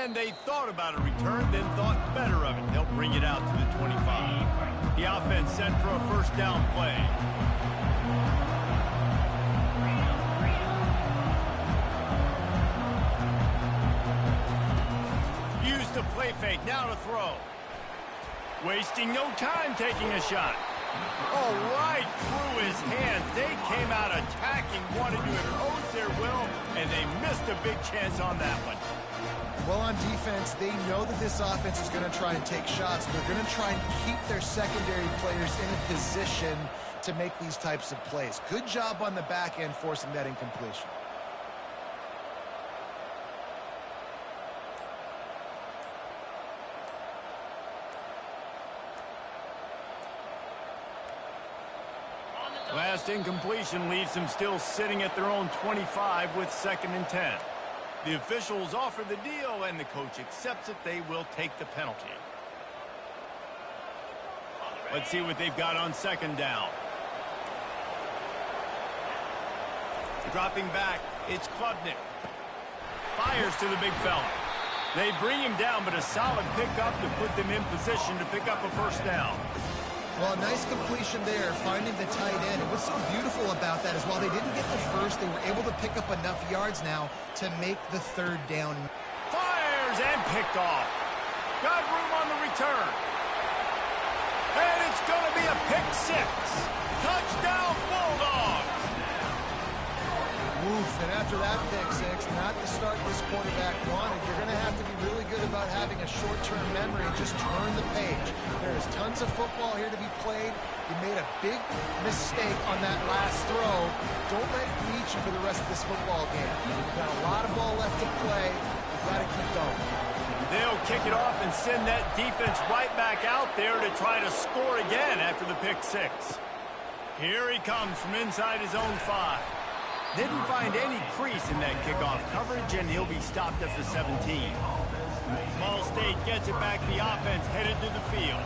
And they thought about a return, then thought better of it. They'll bring it out to the 25. The offense set for a first down play. Used the play fake, now to throw. Wasting no time taking a shot. Oh, right through his hands. They came out attacking, wanted to impose their will, and they missed a big chance on that one. Well, on defense, they know that this offense is going to try and take shots. They're going to try and keep their secondary players in a position to make these types of plays. Good job on the back end forcing that incompletion. Last incompletion leaves them still sitting at their own 25 with 2nd and 10. The officials offer the deal, and the coach accepts it. They will take the penalty. Let's see what they've got on 2nd down. Dropping back, it's Klubnik. Fires to the big fella. They bring him down, but a solid pickup to put them in position to pick up a first down. Well, a nice completion there, finding the tight end. And what's so beautiful about that is while they didn't get the first, they were able to pick up enough yards now to make the 3rd down. Fires and picked off. Got room on the return. And it's going to be a pick 6. Touchdown, Bulldogs. Oof, and after that pick 6, not the start this quarterback wanted. You're going to have to be really good about having a short-term memory and just turn the page. There is tons of football here to be played. You made a big mistake on that last throw. Don't let it beat you for the rest of this football game. You've got a lot of ball left to play. You've got to keep going. They'll kick it off and send that defense right back out there to try to score again after the pick 6. Here he comes from inside his own 5. Didn't find any crease in that kickoff coverage, and he'll be stopped at the 17. Ball State gets it back. The offense headed to the field.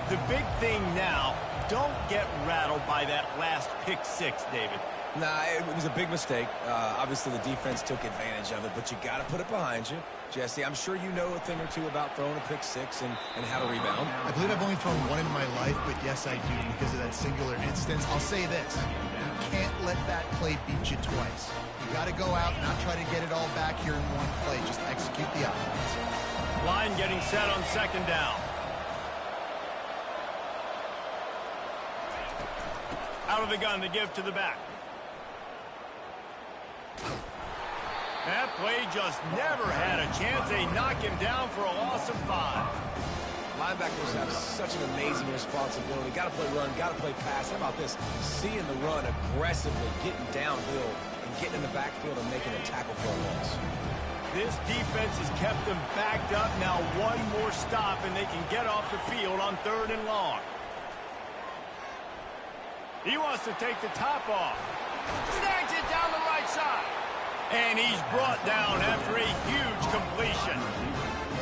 The big thing now, don't get rattled by that last pick 6, David. Nah, it was a big mistake. Obviously, the defense took advantage of it, but you got to put it behind you. Jesse, I'm sure you know a thing or two about throwing a pick 6 and how to rebound. I believe I've only thrown one in my life, but yes, I do because of that singular instance. I'll say this. You can't let that play beat you twice. You got to go out and not try to get it all back here in one play. Just execute the offense. Line getting set on 2nd down. Out of the gun to give to the back. That play just never had a chance. They knock him down for a loss of 5. Linebackers have such an amazing responsibility. Got to play run, got to play pass. How about this? Seeing the run aggressively, getting downhill, and getting in the backfield and making a tackle for a loss. This defense has kept them backed up. Now one more stop, and they can get off the field on 3rd and long. He wants to take the top off. Snags it down the right side. And he's brought down after a huge completion.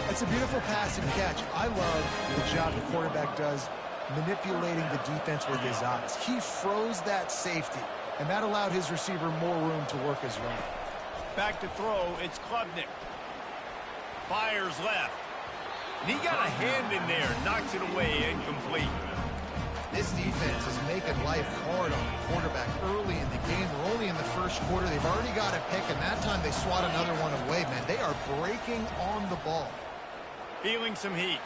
It's a beautiful pass and catch. I love the job the quarterback does manipulating the defense with his eyes. He froze that safety, and that allowed his receiver more room to work his run. Back to throw, it's Klubnik. Fires left. And he got a hand in there, knocks it away, incomplete. This defense is making life hard on the quarterback early in the game. We're only in the 1st quarter. They've already got a pick, and that time they swat another one away, man. They are breaking on the ball. Feeling some heat.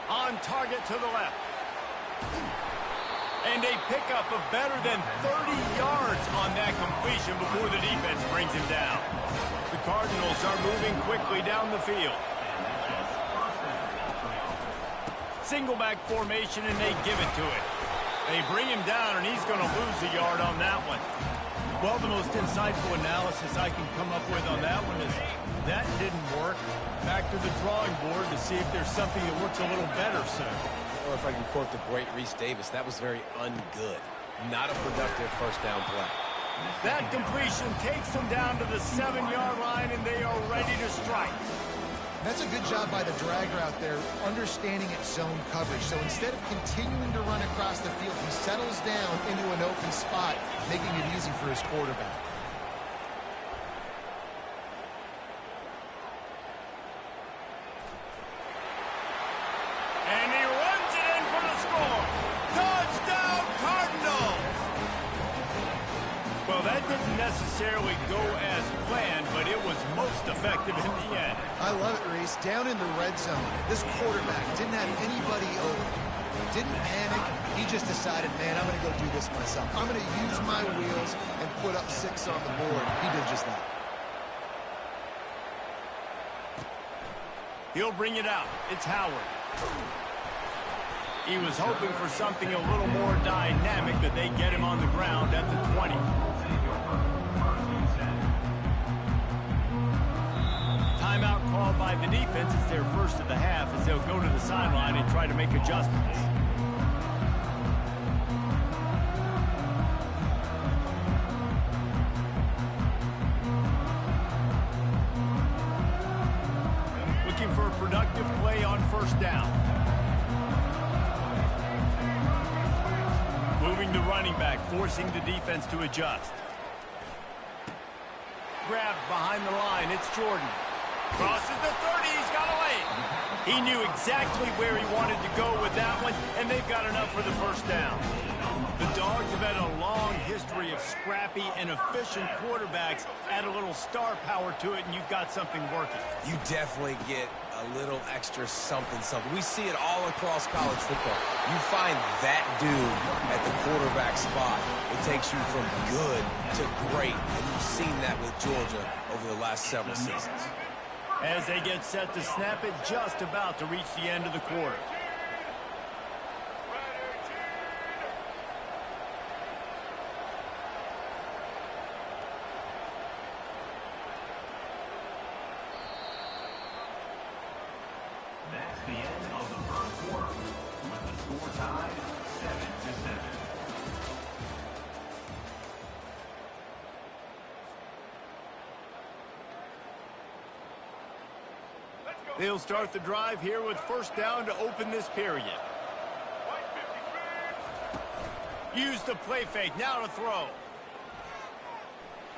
On target to the left. And a pickup of better than 30 yards on that completion before the defense brings him down. The Cardinals are moving quickly down the field. Single back formation, and they give it to it. They bring him down, and he's going to lose a yard on that one. Well, the most insightful analysis I can come up with on that one is that didn't work. Back to the drawing board to see if there's something that works a little better soon. Or if I can quote the great Reese Davis, that was very ungood. Not a productive first down play. That completion takes them down to the 7-yard line, and they are ready to strike. That's a good job by the dragger out there, understanding its zone coverage. So instead of continuing to run across the field, he settles down into an open spot, making it easy for his quarterback. That didn't necessarily go as planned, but it was most effective in the end. I love it, Reese. Down in the red zone, this quarterback didn't have anybody open. Didn't panic. He just decided, man, I'm going to go do this myself. I'm going to use my wheels and put up 6 on the board. He did just that. He'll bring it out. It's Howard. He was hoping for something a little more dynamic, but they get him on the ground at the 20. Timeout called by the defense. It's their first of the half as they'll go to the sideline and try to make adjustments. Looking for a productive play on first down. Moving the running back, forcing the defense to adjust. Grabbed behind the line. It's Jordan. Crosses the 30, he's got a lane. He knew exactly where he wanted to go with that one, and they've got enough for the first down. The Dogs have had a long history of scrappy and efficient quarterbacks. Add a little star power to it, and you've got something working. You definitely get a little extra something. We see it all across college football. You find that dude at the quarterback spot, it takes you from good to great, and you've seen that with Georgia over the last several seasons. As they get set to snap it, just about to reach the end of the quarter. That's the end of the first quarter, with the score tied 7-7. They'll start the drive here with first down to open this period. Use the play fake, now to throw.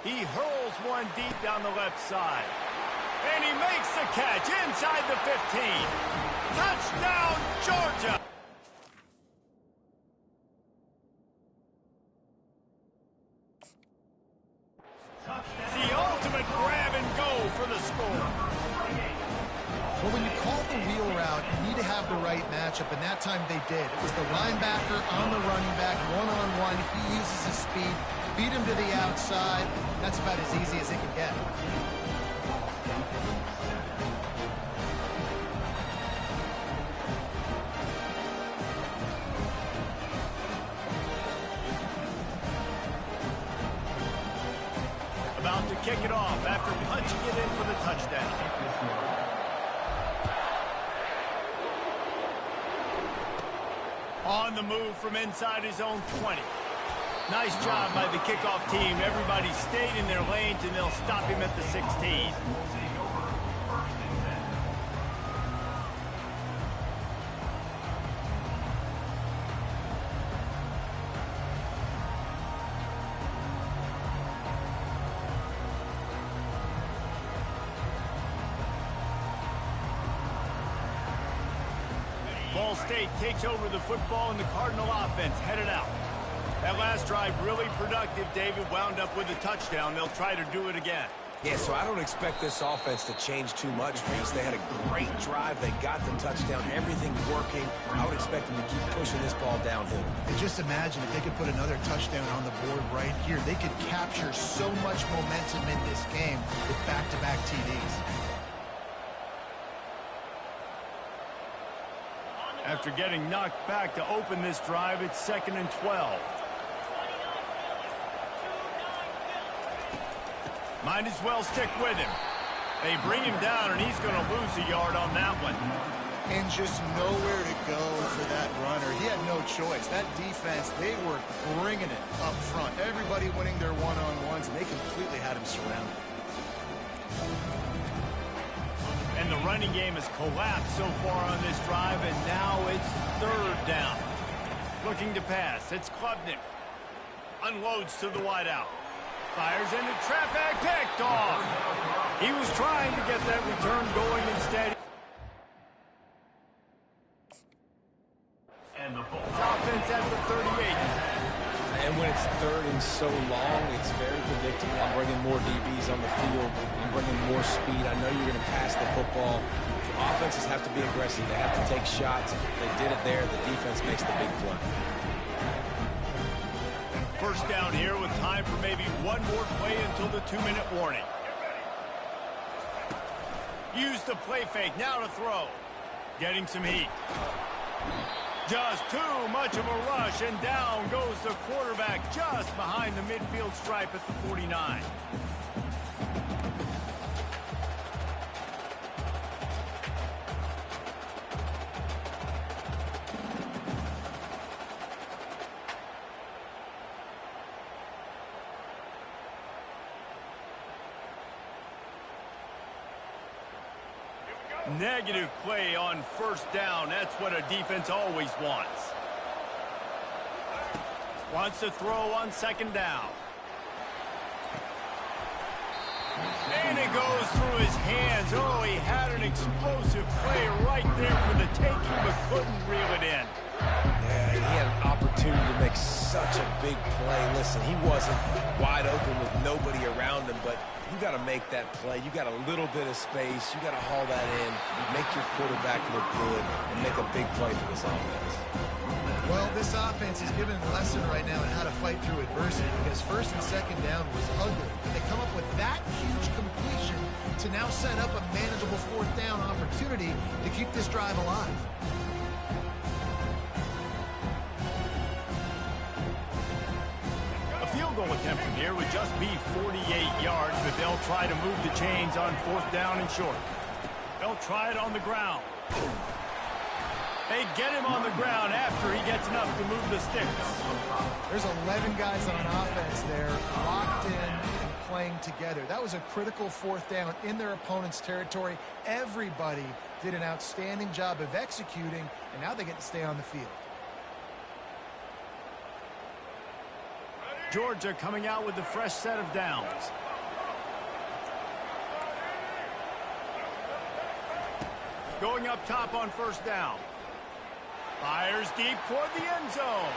He hurls one deep down the left side. And he makes the catch inside the 15. Touchdown, Georgia! The ultimate grab and go for the score. Well, when you call the wheel route, you need to have the right matchup, and that time they did. It was the linebacker on the running back, one-on-one. He uses his speed, beat him to the outside. That's about as easy as it can get. About to kick it off after punching it in for the touchdown. On the move from inside his own 20. Nice job by the kickoff team. Everybody stayed in their lanes, and they'll stop him at the 16. Ball State takes over the football, and the Cardinal offense headed out. That last drive really productive. David wound up with a touchdown. They'll try to do it again. Yeah, so I don't expect this offense to change too much, Reese. They had a great drive. They got the touchdown. Everything's working. I would expect them to keep pushing this ball downhill. And just imagine if they could put another touchdown on the board right here. They could capture so much momentum in this game with back-to-back TDs. After getting knocked back to open this drive, it's 2nd and 12. Might as well stick with him. They bring him down, and he's going to lose a yard on that one. And just nowhere to go for that runner. He had no choice. That defense, they were bringing it up front. Everybody winning their one-on-ones, and they completely had him surrounded. And the running game has collapsed so far on this drive, and now it's 3rd down. Looking to pass. It's Klubnik. Unloads to the wideout. Fires into traffic, picked off. He was trying to get that return going instead. And the ball. Offense at the 38. And when it's third and so long, it's very predictable. I'm bringing more DBs on the field. I'm bringing more speed. I know you're going to pass the football. Offenses have to be aggressive. They have to take shots. They did it there. The defense makes the big play. First down here with time for maybe one more play until the 2-minute warning. Use the play fake. Now to throw. Getting some heat. Just too much of a rush, and down goes the quarterback just behind the midfield stripe at the 49. Negative play on first down. That's what a defense always wants. Wants to throw on second down. And it goes through his hands. Oh, he had an explosive play right there for the taking, but couldn't reel it in. Yeah, he had an opportunity to make such a big play. Listen, he wasn't wide open with nobody around him, but you got to make that play. You got a little bit of space. You got to haul that in, make your quarterback look good, and make a big play for this offense. Well, this offense is given a lesson right now on how to fight through adversity, because first and second down was ugly. And they come up with that huge completion to now set up a manageable fourth down opportunity to keep this drive alive. Field goal attempt from here would just be 48 yards, but they'll try to move the chains on fourth down and short. They'll try it on the ground. They get him on the ground after he gets enough to move the sticks. There's 11 guys on offense there locked in and playing together. That was a critical fourth down in their opponent's territory. Everybody did an outstanding job of executing, and now they get to stay on the field. Georgia coming out with a fresh set of downs. Going up top on first down. Fires deep toward the end zone.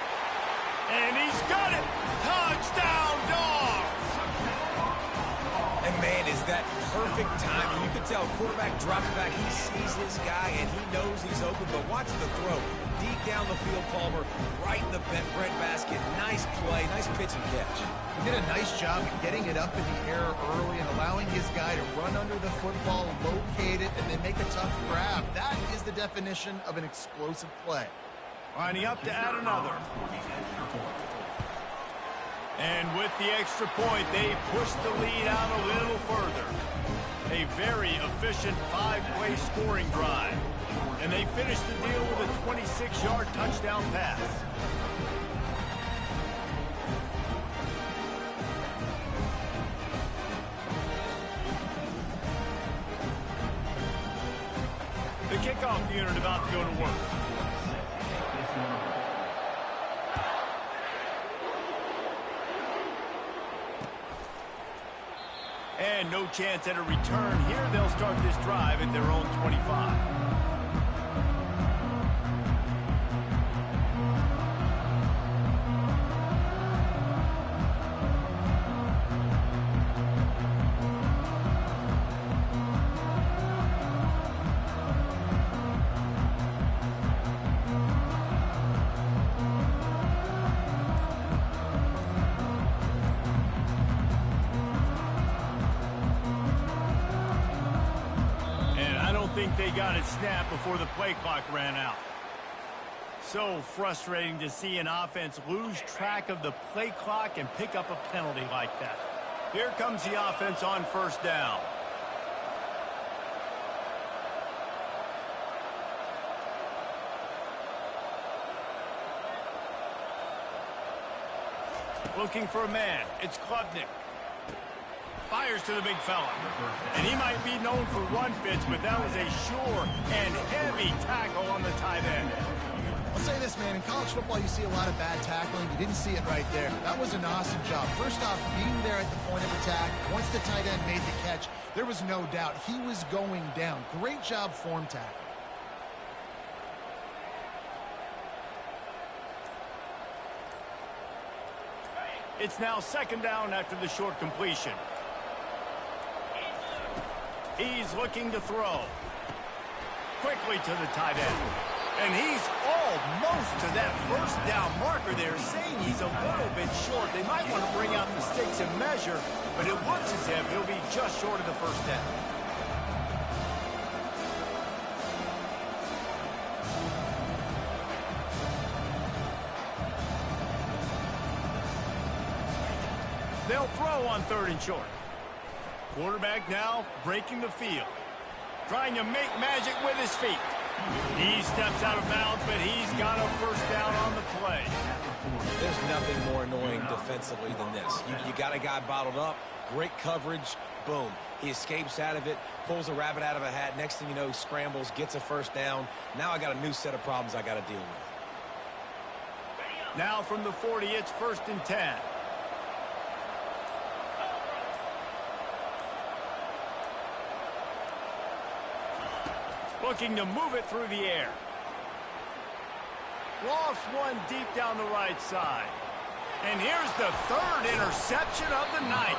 And he's got it. Touchdown, Dogs! And, man, is that perfect timing. You can tell quarterback drops back. He sees his guy, and he knows he's open. But watch the throw. Deep down the field, Palmer, right in the breadbasket. Nice play, nice pitch and catch. He did a nice job of getting it up in the air early and allowing his guy to run under the football, locate it, and then make a tough grab. That is the definition of an explosive play. Lining up to add another. And with the extra point, they push the lead out a little further. A very efficient 5-play scoring drive. And they finish the deal with a 26-yard touchdown pass. The kickoff unit about to go to work. And no chance at a return here. They'll start this drive at their own 25. They got it snapped before the play clock ran out. So frustrating to see an offense lose track of the play clock and pick up a penalty like that. Here comes the offense on first down. Looking for a man. It's Klubnik. Fires to the big fella. And he might be known for run fits, but that was a sure and heavy tackle on the tight end. I'll say this, man. In college football, you see a lot of bad tackling. You didn't see it right there. That was an awesome job. First off, being there at the point of attack. Once the tight end made the catch, there was no doubt he was going down. Great job form tackle. It's now second down after the short completion. He's looking to throw. Quickly to the tight end. And he's almost to that first down marker there, saying he's a little bit short. They might want to bring out the sticks and measure, but it looks as if he'll be just short of the first down. They'll throw on 3rd and short. Quarterback now breaking the field. Trying to make magic with his feet. He steps out of bounds, but he's got a first down on the play. There's nothing more annoying defensively than this. You got a guy bottled up, great coverage, boom. He escapes out of it, pulls a rabbit out of a hat. Next thing you know, he scrambles, gets a first down. Now I got a new set of problems I got to deal with. Now from the 40, it's 1st and 10. Looking to move it through the air. Lofts one deep down the right side. And here's the 3rd interception of the night.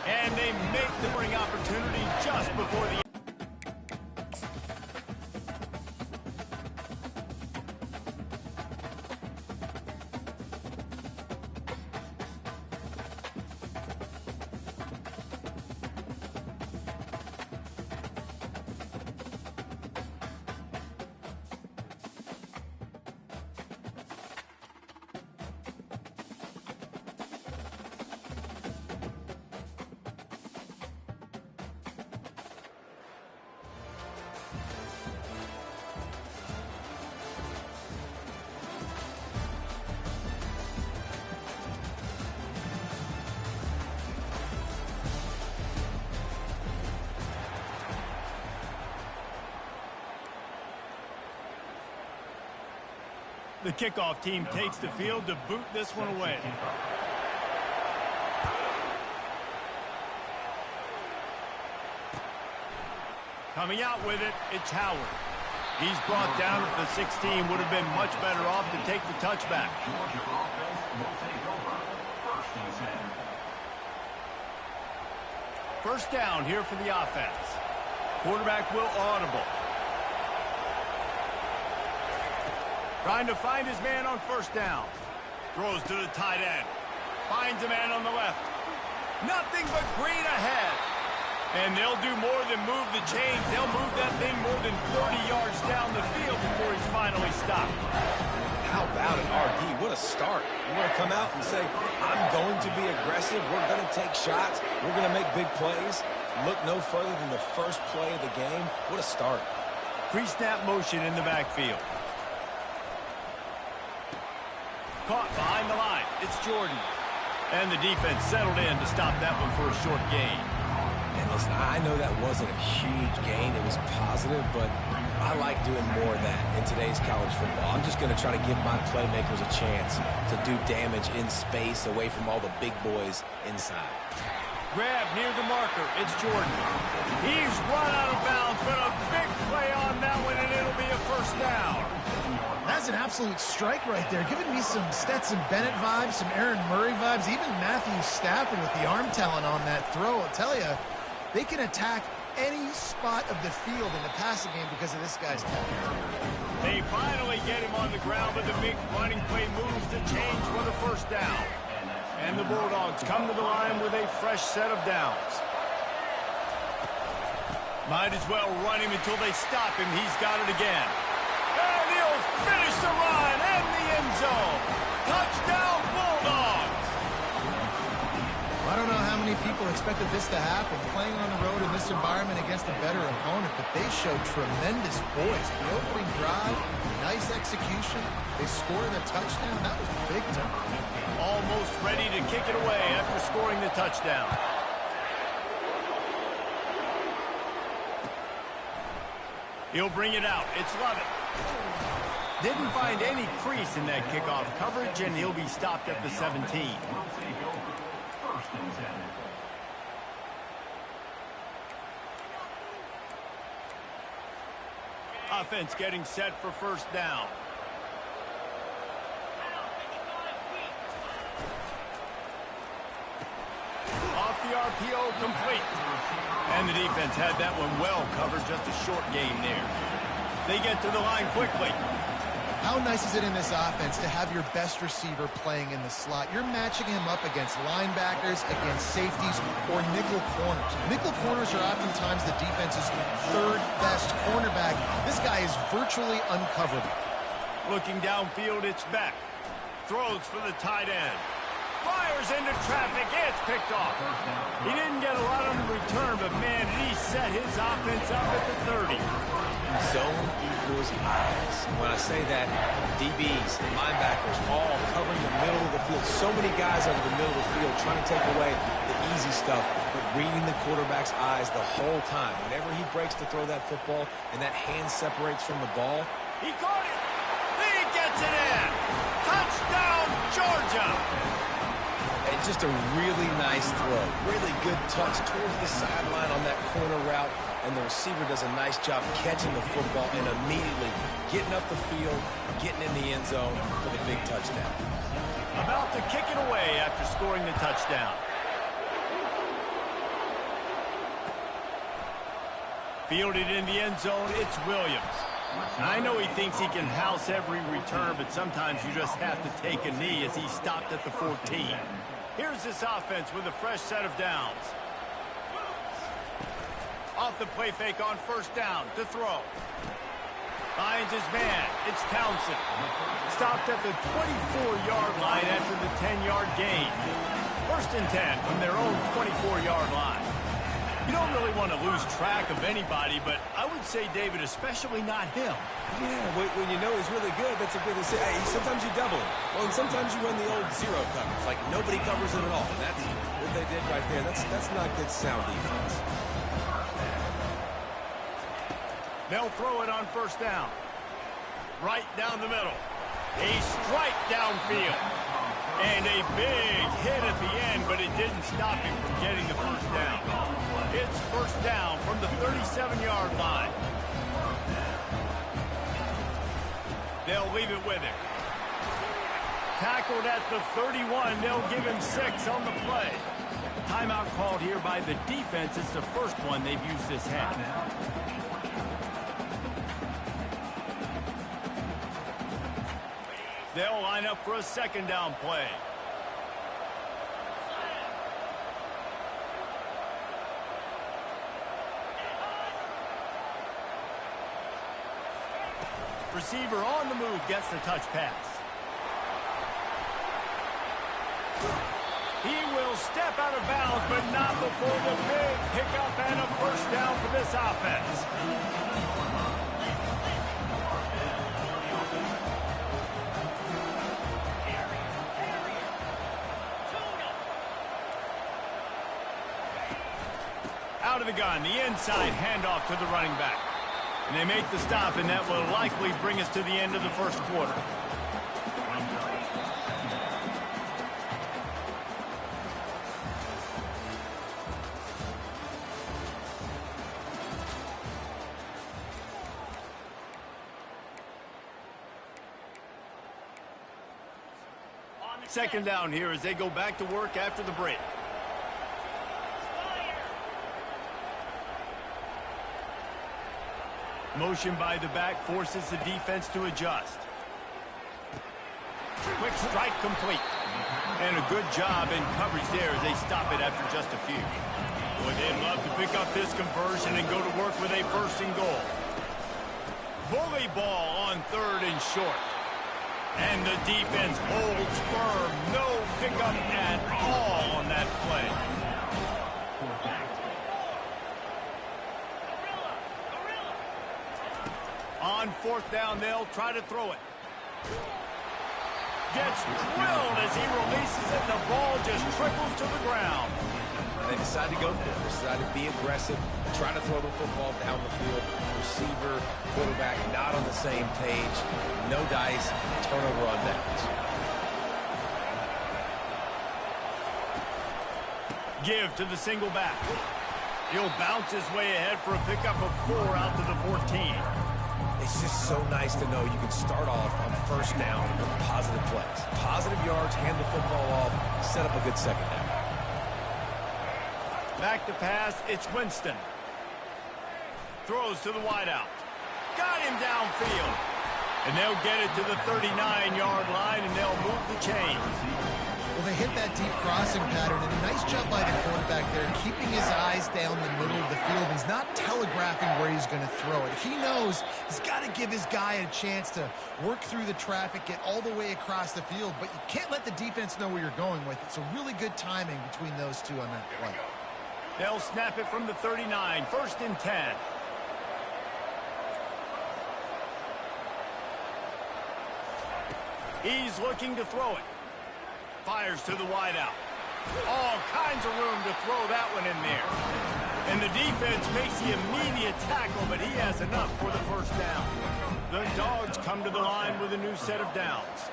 And they make the scoring opportunity just before the The kickoff team takes the field to boot this one away. Coming out with it, it's Howard. He's brought down at the 16. Would have been much better off to take the touchback. Georgia offense will take over 1st and 10. First down here for the offense. Quarterback will audible. Trying to find his man on first down. Throws to the tight end. Finds a man on the left. Nothing but green ahead. And they'll do more than move the chains. They'll move that thing more than 30 yards down the field before he's finally stopped. How about it, RD? What a start. You want to come out and say, I'm going to be aggressive. We're going to take shots. We're going to make big plays. Look no further than the first play of the game. What a start. Pre-snap motion in the backfield. Caught behind the line. It's Jordan. And the defense settled in to stop that one for a short gain. And listen, I know that wasn't a huge gain. It was positive, but I like doing more of that in today's college football. I'm just going to try to give my playmakers a chance to do damage in space away from all the big boys inside. Grab near the marker. It's Jordan. He's run out of bounds, but a big play on that one, and it'll be a first down. That's an absolute strike right there. Giving me some Stetson Bennett vibes, some Aaron Murray vibes, even Matthew Stafford with the arm talent on that throw. I'll tell you, they can attack any spot of the field in the passing game because of this guy's talent. They finally get him on the ground, but the big running play moves to change for the first down. And the Bulldogs come to the line with a fresh set of downs. Might as well run him until they stop him. He's got it again. And he'll finish the run and the end zone. Touchdown, Bulldogs! I don't know how many people expected this to happen, playing on the road in this environment against a better opponent, but they showed tremendous poise. The opening drive, nice execution. They scored a touchdown. That was big time. Almost ready to kick it away after scoring the touchdown. He'll bring it out. It's Lovett. Didn't find any crease in that kickoff coverage, and he'll be stopped at the 17. Will take over 1st and 10. Offense getting set for first down. RPO complete. And the defense had that one well covered, just a short game there. They get to the line quickly. How nice is it in this offense to have your best receiver playing in the slot? You're matching him up against linebackers, against safeties, or nickel corners. Nickel corners are oftentimes the defense's third best cornerback. This guy is virtually uncoverable. Looking downfield, it's back. Throws for the tight end. Fires into traffic. It's picked off. He didn't get a lot on the return, but, man, he set his offense up at the 30. Zone equals eyes. When I say that, DBs, linebackers, all covering the middle of the field. So many guys over the middle of the field trying to take away the easy stuff, but reading the quarterback's eyes the whole time. Whenever he breaks to throw that football and that hand separates from the ball. He caught it. He gets it in. Touchdown, Georgia. It's just a really nice throw. Really good touch towards the sideline on that corner route. And the receiver does a nice job catching the football and immediately getting up the field, getting in the end zone for the big touchdown. About to kick it away after scoring the touchdown. Fielded in the end zone, it's Williams. I know he thinks he can house every return, but sometimes you just have to take a knee as he stopped at the 14. Here's this offense with a fresh set of downs. Off the play fake on first down to throw. Finds his man. It's Townsend. Stopped at the 24-yard line after the 10-yard gain. First and 10 from their own 24-yard line. You don't really want to lose track of anybody, but I would say, David, especially not him. Yeah, when you know he's really good, that's a good to say. Hey, sometimes you double him. Well, and sometimes you run the old zero coverage, like nobody covers it at all. And that's what they did right there. That's not good sound defense. They'll throw it on first down. Right down the middle. A strike downfield. And a big hit at the end, but it didn't stop him from getting the first down. It's first down from the 37-yard line. They'll leave it with him. Tackled at the 31. They'll give him 6 on the play. Timeout called here by the defense. It's the first one they've used this half. They'll line up for a second down play. Receiver on the move gets the touch pass. He will step out of bounds, but not before the big pickup and a first down for this offense. Out of the gun, the inside handoff to the running back. And they make the stop, and that will likely bring us to the end of the first quarter. Second down here as they go back to work after the break. Motion by the back forces the defense to adjust. Quick strike complete. And a good job in coverage there as they stop it after just a few. Boy, they'd love to pick up this conversion and go to work with a first and goal. Bully ball on third and short. And the defense holds firm. No pickup at all on that play. On fourth down, they'll try to throw it. Gets drilled as he releases it. The ball just trickles to the ground. And they decide to go for it. They decide to be aggressive, try to throw the football down the field. Receiver, quarterback, not on the same page. No dice, turnover on downs. Give to the single back. He'll bounce his way ahead for a pickup of 4 out to the 14. It's just so nice to know you can start off on first down with positive plays. Positive yards, hand the football off, set up a good second down. Back to pass, it's Winston. Throws to the wideout. Got him downfield. And they'll get it to the 39-yard line, and they'll move the chains. Well, they hit that deep crossing pattern, and a nice job by the quarterback there, keeping his eyes down the middle of the field. He's not telegraphing where he's going to throw it. He knows he's got to give his guy a chance to work through the traffic, get all the way across the field, but you can't let the defense know where you're going with it. So really good timing between those two on that play. They'll snap it from the 39, 1st and 10. He's looking to throw it. Fires to the wideout. All kinds of room to throw that one in there. And the defense makes the immediate tackle, but he has enough for the 1st down. The Dogs come to the line with a new set of downs.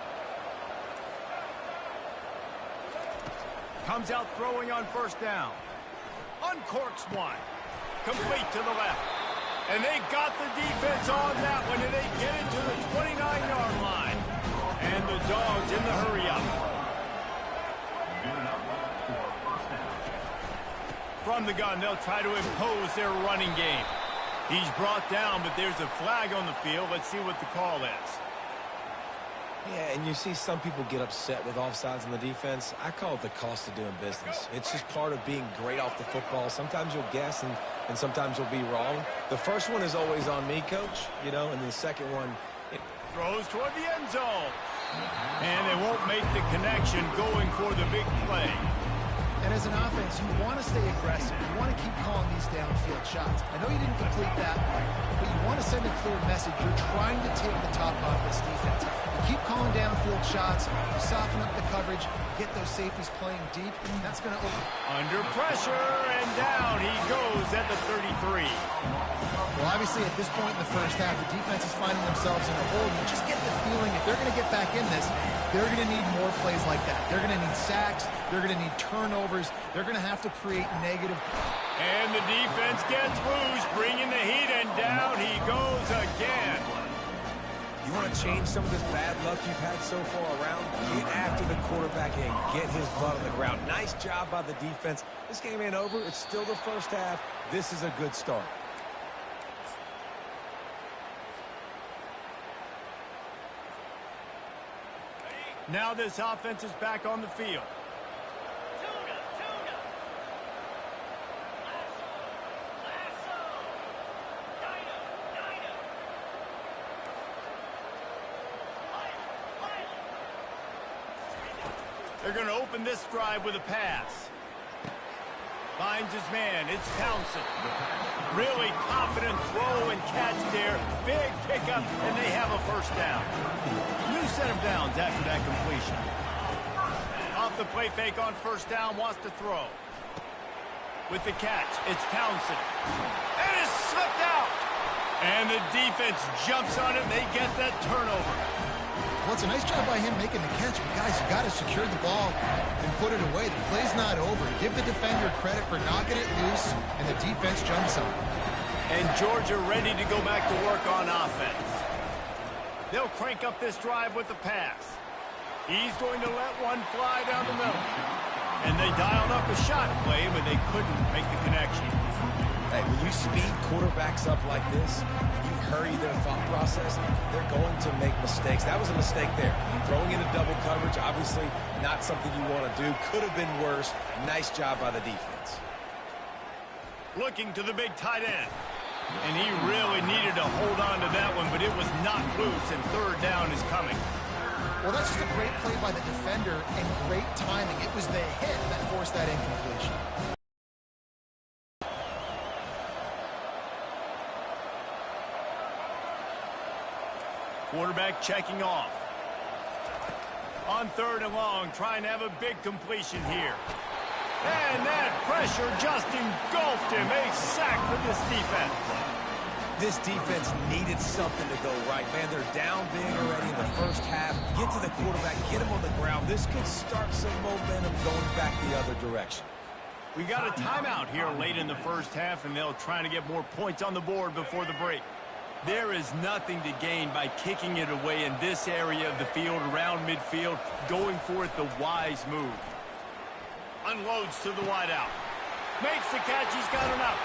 Comes out throwing on 1st down. Uncorks one. Complete to the left. And they got the defense on that one, and they get it to the 29-yard line. And the Dogs in the hurry-up. From the gun, they'll try to impose their running game. He's brought down, but there's a flag on the field. Let's see what the call is. Yeah, and you see some people get upset with offsides on the defense. I call it the cost of doing business. It's just part of being great off the football. Sometimes you'll guess, and sometimes you'll be wrong. The first one is always on me, Coach, you know, and the second one... Throws toward the end zone. And they won't make the connection going for the big play. And as an offense, you want to stay aggressive. You want to keep calling these downfield shots. I know you didn't complete that one, but you want to send a clear message. You're trying to take the top off this defense. You keep calling downfield shots, you soften up the coverage, get those safeties playing deep, and that's going to open. Under pressure, and down he goes at the 33. Well, obviously, at this point in the 1st half, the defense is finding themselves in a hole. You just get the feeling if they're going to get back in this, they're going to need more plays like that. They're going to need sacks. They're going to need turnovers. They're going to have to create negative. And the defense gets loose, bringing the heat, and down he goes again. You want to change some of this bad luck you've had so far around? Get after the quarterback and get his butt on the ground. Nice job by the defense. This game ain't over. It's still the 1st half. This is a good start. Now this offense is back on the field. They're going to open this drive with a pass. Finds his man. It's Townsend. Really confident throw and catch there. Big pickup, and they have a 1st down. New set of downs after that completion. Off the play fake on 1st down, wants to throw. With the catch, it's Townsend. And it's slipped out. And the defense jumps on it, and they get that turnover. Well, it's a nice job by him making the catch, but guys, you got to secure the ball and put it away. The play's not over. Give the defender credit for knocking it loose, and the defense jumps on it. And Georgia ready to go back to work on offense. They'll crank up this drive with the pass. He's going to let one fly down the middle. And they dialed up a shot play, but they couldn't make the connection. Hey, when you speed quarterbacks up like this, you hurry their thought process, they're going to make mistakes. That was a mistake there. Throwing into double coverage, obviously not something you want to do. Could have been worse. Nice job by the defense. Looking to the big tight end. And he really needed to hold on to that one, but it was not loose, and 3rd down is coming. Well, that's just a great play by the defender and great timing. It was the hit that forced that incompletion. Quarterback checking off. On 3rd and long, trying to have a big completion here. And that pressure just engulfed him. A sack for this defense. This defense needed something to go right, man. They're down big already in the 1st half. Get to the quarterback, get him on the ground. This could start some momentum going back the other direction. We got a timeout here late in the 1st half, and they'll try to get more points on the board before the break. There is nothing to gain by kicking it away in this area of the field, around midfield, going for it the wise move. Unloads to the wideout. Makes the catch. He's got enough.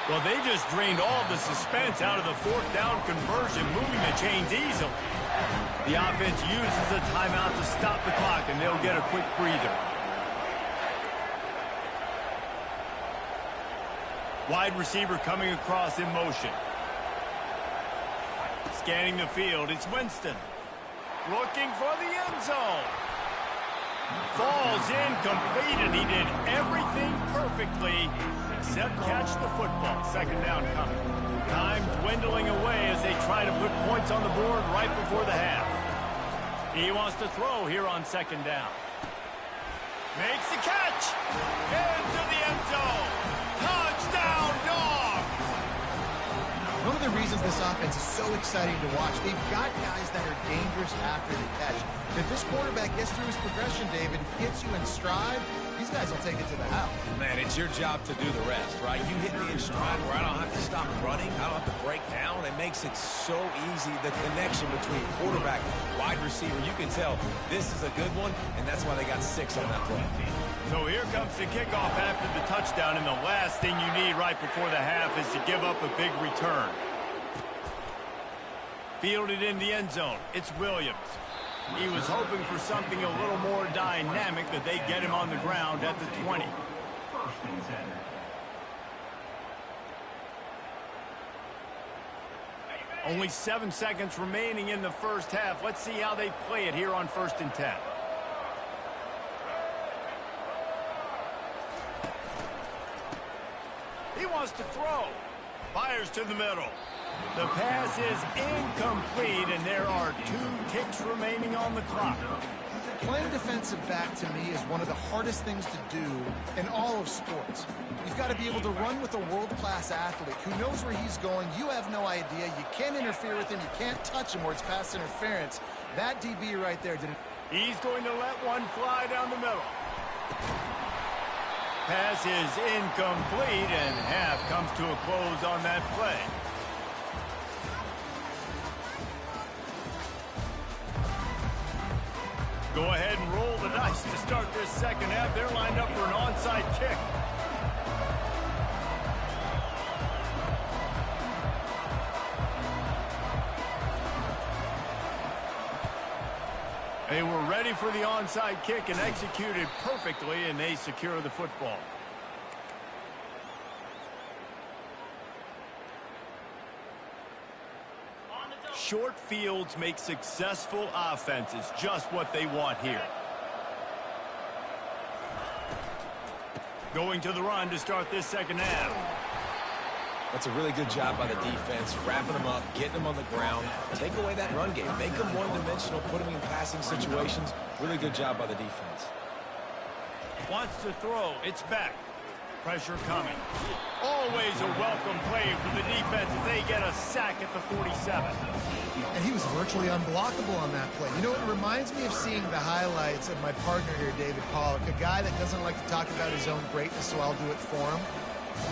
Well, they just drained all the suspense out of the fourth down conversion, moving the chains easily. The offense uses a timeout to stop the clock, and they'll get a quick breather. Wide receiver coming across in motion. Scanning the field, it's Winston. Looking for the end zone. Falls incomplete, and he did everything perfectly except catch the football. Second down coming. Time dwindling away as they try to put points on the board right before the half. He wants to throw here on second down. Makes the catch. Into the end zone. Touchdown, Dogs! One of the reasons this offense is so exciting to watch, they've got guys that are dangerous after the catch. If this quarterback gets through his progression, David, hits you in stride, these guys will take it to the house. Man, it's your job to do the rest, right? You hit me in stride where I don't have to stop running. I don't have to break down. It makes it so easy, the connection between quarterback, wide receiver. You can tell this is a good one, and that's why they got 6 on that play. So here comes the kickoff after the touchdown, and the last thing you need right before the half is to give up a big return. Fielded in the end zone. It's Williams. He was hoping for something a little more dynamic, that they get him on the ground at the 20. First and 10. Only 7 seconds remaining in the first half. Let's see how they play it here on 1st and 10. He wants to throw. Fires to the middle. The pass is incomplete, and there are 2 ticks remaining on the clock. Playing defensive back, to me, is one of the hardest things to do in all of sports. You've got to be able to run with a world-class athlete who knows where he's going. You have no idea. You can't interfere with him. You can't touch him, or it's pass interference. That DB right there did it. He's going to let one fly down the middle. Pass is incomplete, and half comes to a close on that play. Go ahead and roll the dice to start this second half. They're lined up for an onside kick. They were ready for the onside kick and executed perfectly, and they secure the football. Short fields make successful offenses just what they want here. Going to the run to start this second half. That's a really good job by the defense, wrapping them up, getting them on the ground. Take away that run game. Make them one-dimensional, put them in passing situations. Really good job by the defense. Wants to throw. It's back. Pressure coming. Always a welcome play for the defense as they get a sack at the 47. And he was virtually unblockable on that play. You know, it reminds me of seeing the highlights of my partner here, David Pollock, a guy that doesn't like to talk about his own greatness, so I'll do it for him.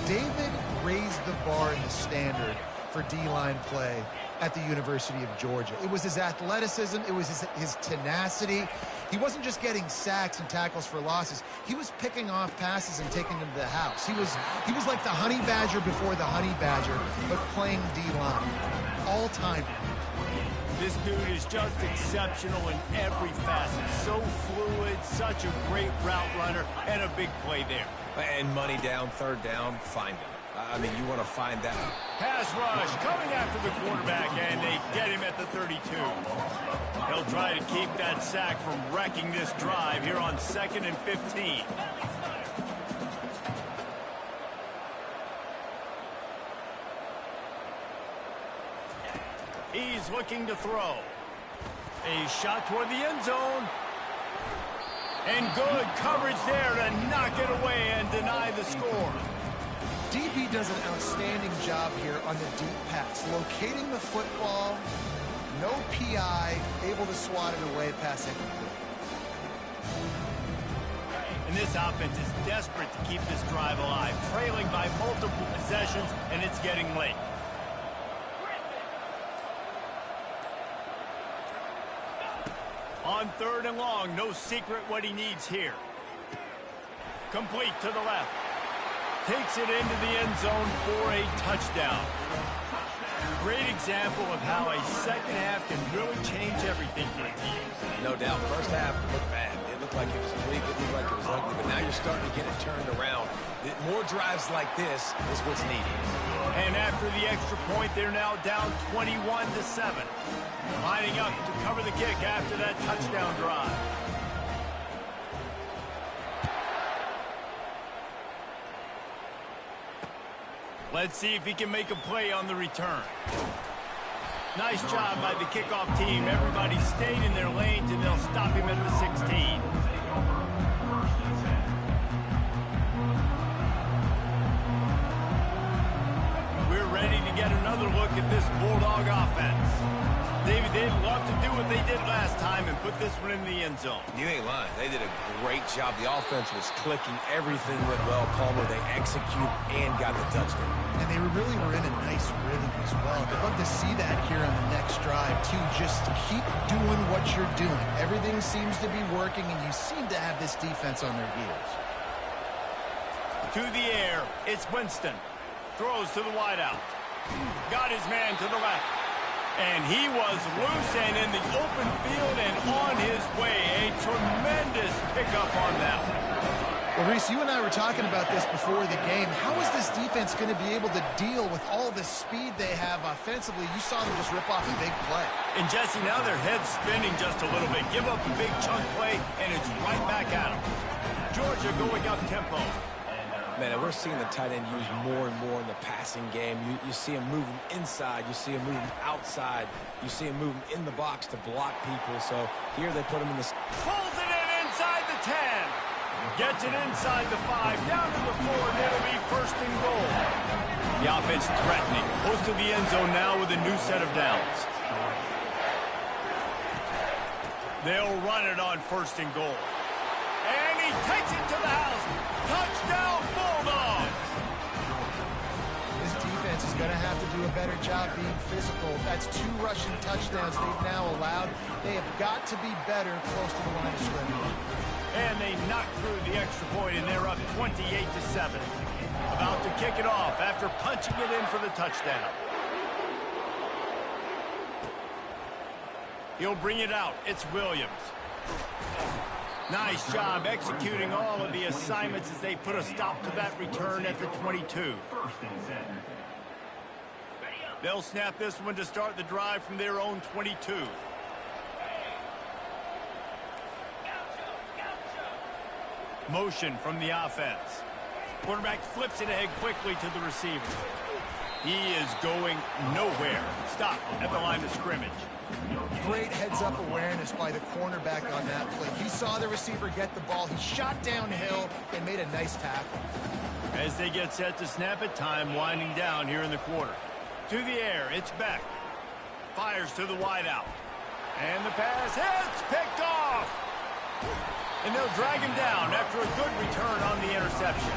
David raised the bar in the standard for D-line play at the University of Georgia. It was his athleticism. It was his tenacity. He wasn't just getting sacks and tackles for losses. He was picking off passes and taking them to the house. He was like the honey badger before the honey badger, but playing D-line. All-time. This dude is just exceptional in every facet. So fluid, such a great route runner, and a big play there. And money down, third down, find him. I mean, you want to find that. Pass rush coming after the quarterback, and they get him at the 32. He'll try to keep that sack from wrecking this drive here on 2nd and 15. He's looking to throw. A shot toward the end zone. And good coverage there to knock it away and deny the score. DB does an outstanding job here on the deep pass, locating the football, no PI, able to swat it away, pass incomplete. And this offense is desperate to keep this drive alive, trailing by multiple possessions, and it's getting late. On 3rd and long, no secret what he needs here. Complete to the left. takes it into the end zone for a touchdown. Great example of how a second half can really change everything for a team. No doubt. First half looked bad. It looked like it was weak. It looked like it was ugly. But now you're starting to get it turned around. More drives like this is what's needed. And after the extra point, they're now down 21-7. Lining up to cover the kick after that touchdown drive. Let's see if he can make a play on the return. Nice job by the kickoff team. Everybody stayed in their lanes, and they'll stop him at the 16. We're ready to get another look at this Bulldog offense. David, they'd love to do what they did last time and put this one in the end zone. You ain't lying. They did a great job. The offense was clicking. Everything went well. Palmer, they executed and got the touchdown. And they really were in a nice rhythm as well. I'd love to see that here on the next drive, too. Just keep doing what you're doing. Everything seems to be working, and you seem to have this defense on their heels. To the air, it's Winston. Throws to the wideout. Got his man to the left. And he was loose and in the open field and on his way. A tremendous pickup on that one. Well, Reese, you and I were talking about this before the game. How is this defense going to be able to deal with all the speed they have offensively? You saw them just rip off a big play. And, Jesse, now their head's spinning just a little bit. Give up a big chunk play, and it's right back at them. Georgia going up tempo. Man, and we're seeing the tight end used more and more in the passing game. You see him moving inside. You see him moving outside. You see him moving in the box to block people. So here they put him in the... Pulls it in inside the 10. Gets it inside the 5. Down to the 4, and it'll be first and goal. The offense threatening. Close to the end zone now with a new set of downs. They'll run it on first and goal. And he takes it to the house. Touchdown, Bulldogs! This defense is going to have to do a better job being physical. That's 2 rushing touchdowns they've now allowed. They have got to be better close to the line of scrimmage. And they knock through the extra point, and they're up 28-7. About to kick it off after punching it in for the touchdown. He'll bring it out. It's Williams. Nice job executing all of the assignments as they put a stop to that return at the 22. They'll snap this one to start the drive from their own 22. Motion from the offense. Quarterback flips it ahead quickly to the receiver. He is going nowhere. Stop at the line of scrimmage. Great heads-up awareness by the cornerback on that play. He saw the receiver get the ball. He shot downhill and made a nice tackle. As they get set to snap it, time winding down here in the quarter. To the air, it's Beck. Fires to the wideout. And the pass hits, picked off. And they'll drag him down after a good return on the interception.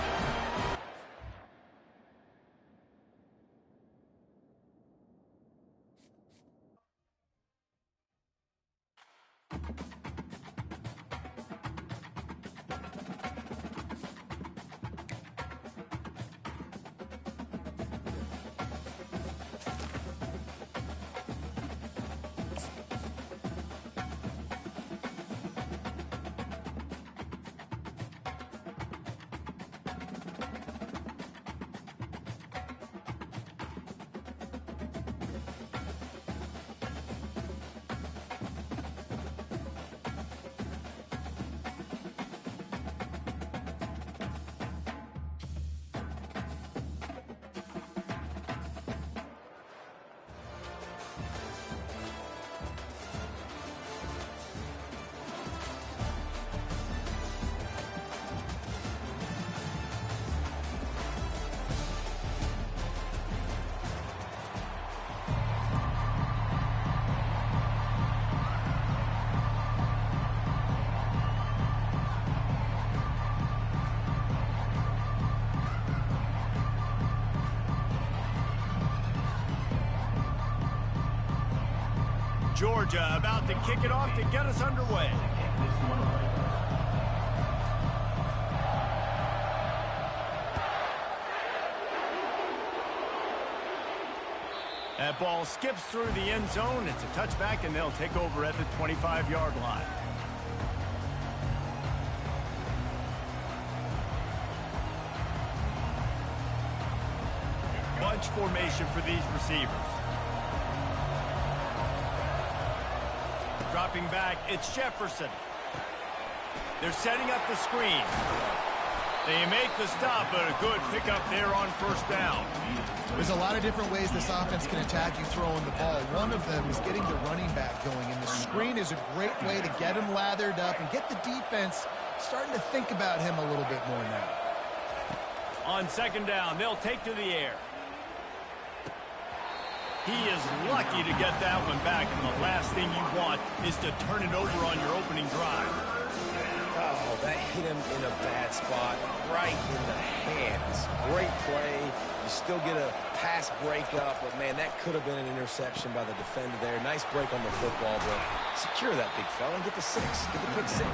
Georgia about to kick it off to get us underway. That ball skips through the end zone. It's a touchback, and they'll take over at the 25-yard line. Bunch formation for these receivers. Dropping back, it's Jefferson. They're setting up the screen. They make the stop, but a good pickup there on first down. There's a lot of different ways this offense can attack you throwing the ball. One of them is getting the running back going, and the screen is a great way to get him lathered up and get the defense starting to think about him a little bit more now. On second down, they'll take to the air. He is lucky to get that one back, and the last thing you want is to turn it over on your opening drive. Oh, that hit him in a bad spot, right in the hands. Great play. You still get a pass breakup, but, man, that could have been an interception by the defender there. Nice break on the football, but secure that big fella and get the six. Get the pick six.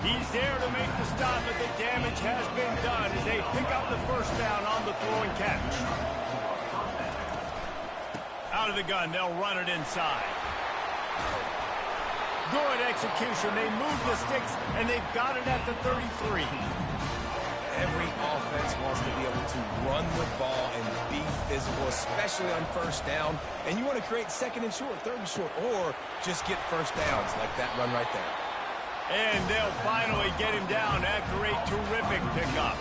He's there to make the stop, but the damage has been done as they pick up the first down on the throw and catch. Out of the gun, they'll run it inside. Good execution. They move the sticks, and they've got it at the 33. Every offense wants to be able to run the ball and be physical, especially on first down. And you want to create second and short, third and short, or just get first downs like that run right there. And they'll finally get him down after a terrific pickup.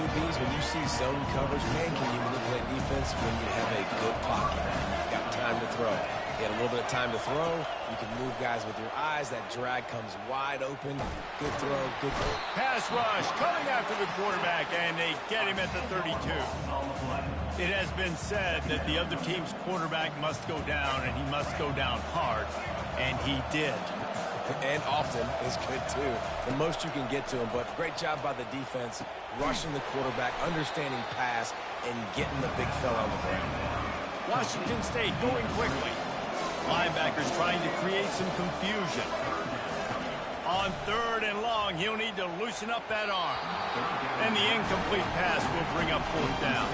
QBs, when you see zone coverage, man, can you manipulate defense when you have a good pocket? You've got time to throw. You had a little bit of time to throw. You can move guys with your eyes. That drag comes wide open. Good throw, good throw. Pass rush coming after the quarterback, and they get him at the 32. It has been said that the other team's quarterback must go down, and he must go down hard, and he did. And often is good, too. The most you can get to him, but great job by the defense, rushing the quarterback, understanding pass, and getting the big fella on the ground. Washington State going quickly. Linebackers trying to create some confusion. On third and long, he'll need to loosen up that arm. And the incomplete pass will bring up fourth down.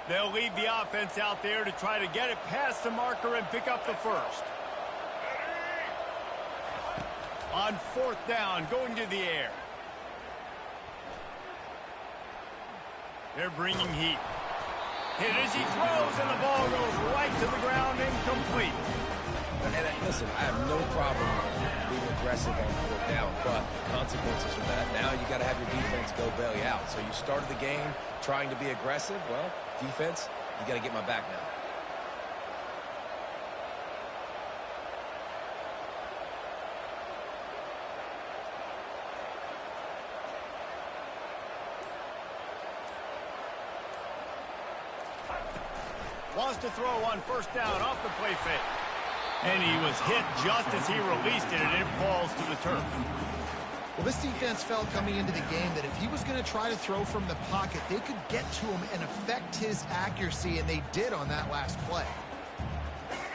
They'll leave the offense out there to try to get it past the marker and pick up the first. On fourth down, going to the air. They're bringing heat. Hit as he throws, and the ball goes right to the ground, incomplete. And listen, I have no problem being aggressive on fourth down, but consequences from that. Now you got to have your defense go bail you out. So you started the game trying to be aggressive. Well, defense, you got to get my back now. Wants to throw on first down off the play fake. And he was hit just as he released it, and it falls to the turf. Well, this defense felt coming into the game that if he was going to try to throw from the pocket, they could get to him and affect his accuracy, and they did on that last play.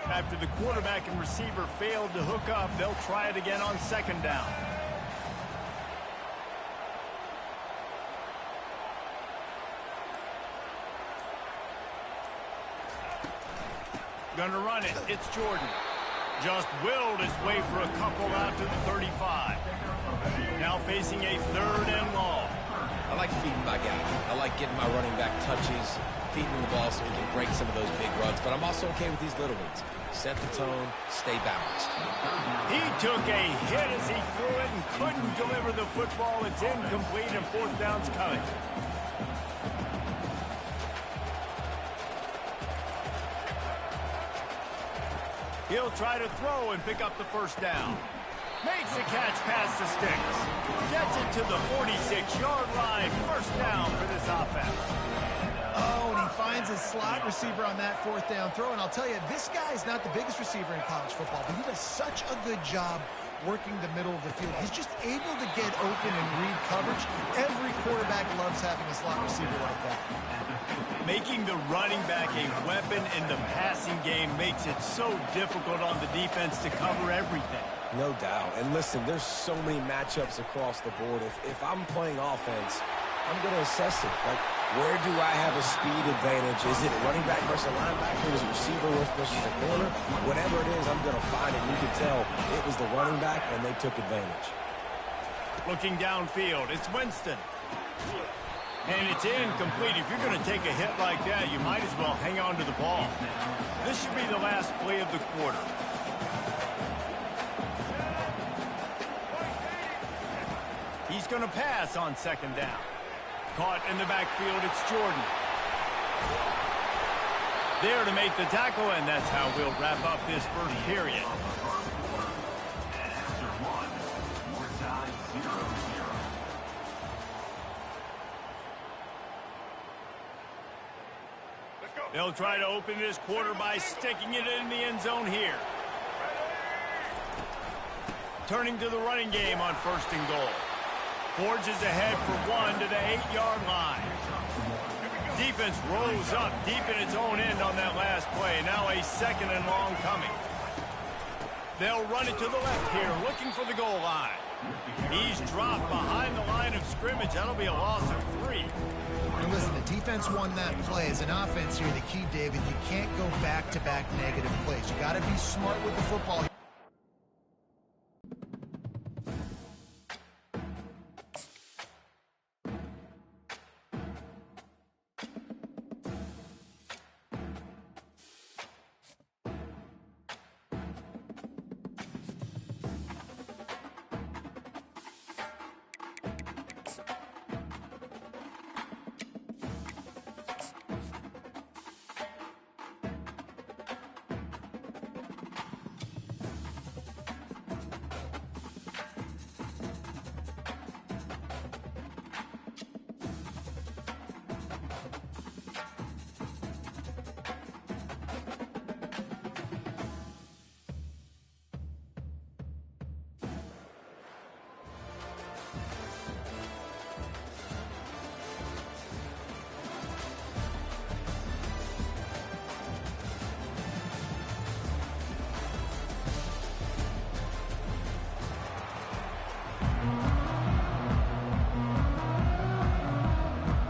After the quarterback and receiver failed to hook up, they'll try it again on second down. Gonna run it. It's Jordan. Just willed his way for a couple out to the 35. Now facing a third and long. I like feeding my guy. I like getting my running back touches, feeding the ball so he can break some of those big runs. But I'm also okay with these little ones. Set the tone, stay balanced. He took a hit as he threw it and couldn't deliver the football. It's incomplete, and fourth down's coming. He'll try to throw and pick up the first down. Makes the catch past the sticks. Gets it to the 46-yard line. First down for this offense. Oh, and he finds his slot receiver on that fourth down throw. And I'll tell you, this guy is not the biggest receiver in college football, but he does such a good job working the middle of the field. He's just able to get open and read coverage. Every quarterback loves having a slot receiver like that. Making the running back a weapon in the passing game makes it so difficult on the defense to cover everything. No doubt. And listen, there's so many matchups across the board. If I'm playing offense, I'm going to assess it. Like, where do I have a speed advantage? Is it running back versus linebacker? Is it receiver versus a corner? Whatever it is, I'm going to find it. You can tell it was the running back, and they took advantage. Looking downfield, it's Winston. And it's incomplete. If you're going to take a hit like that, you might as well hang on to the ball. This should be the last play of the quarter. He's going to pass on second down. Caught in the backfield, it's Jordan. There to make the tackle, and that's how we'll wrap up this first period. After one, more time 0-0. They'll try to open this quarter by sticking it in the end zone here. Turning to the running game on 1st and goal. Forges ahead for one to the 8-yard line. Defense rose up deep in its own end on that last play. Now a 2nd and long coming. They'll run it to the left here, looking for the goal line. He's dropped behind the line of scrimmage. That'll be a loss of 3. And listen, the defense won that play. As an offense here, the key, David, you can't go back-to-back negative plays. You got to be smart with the football.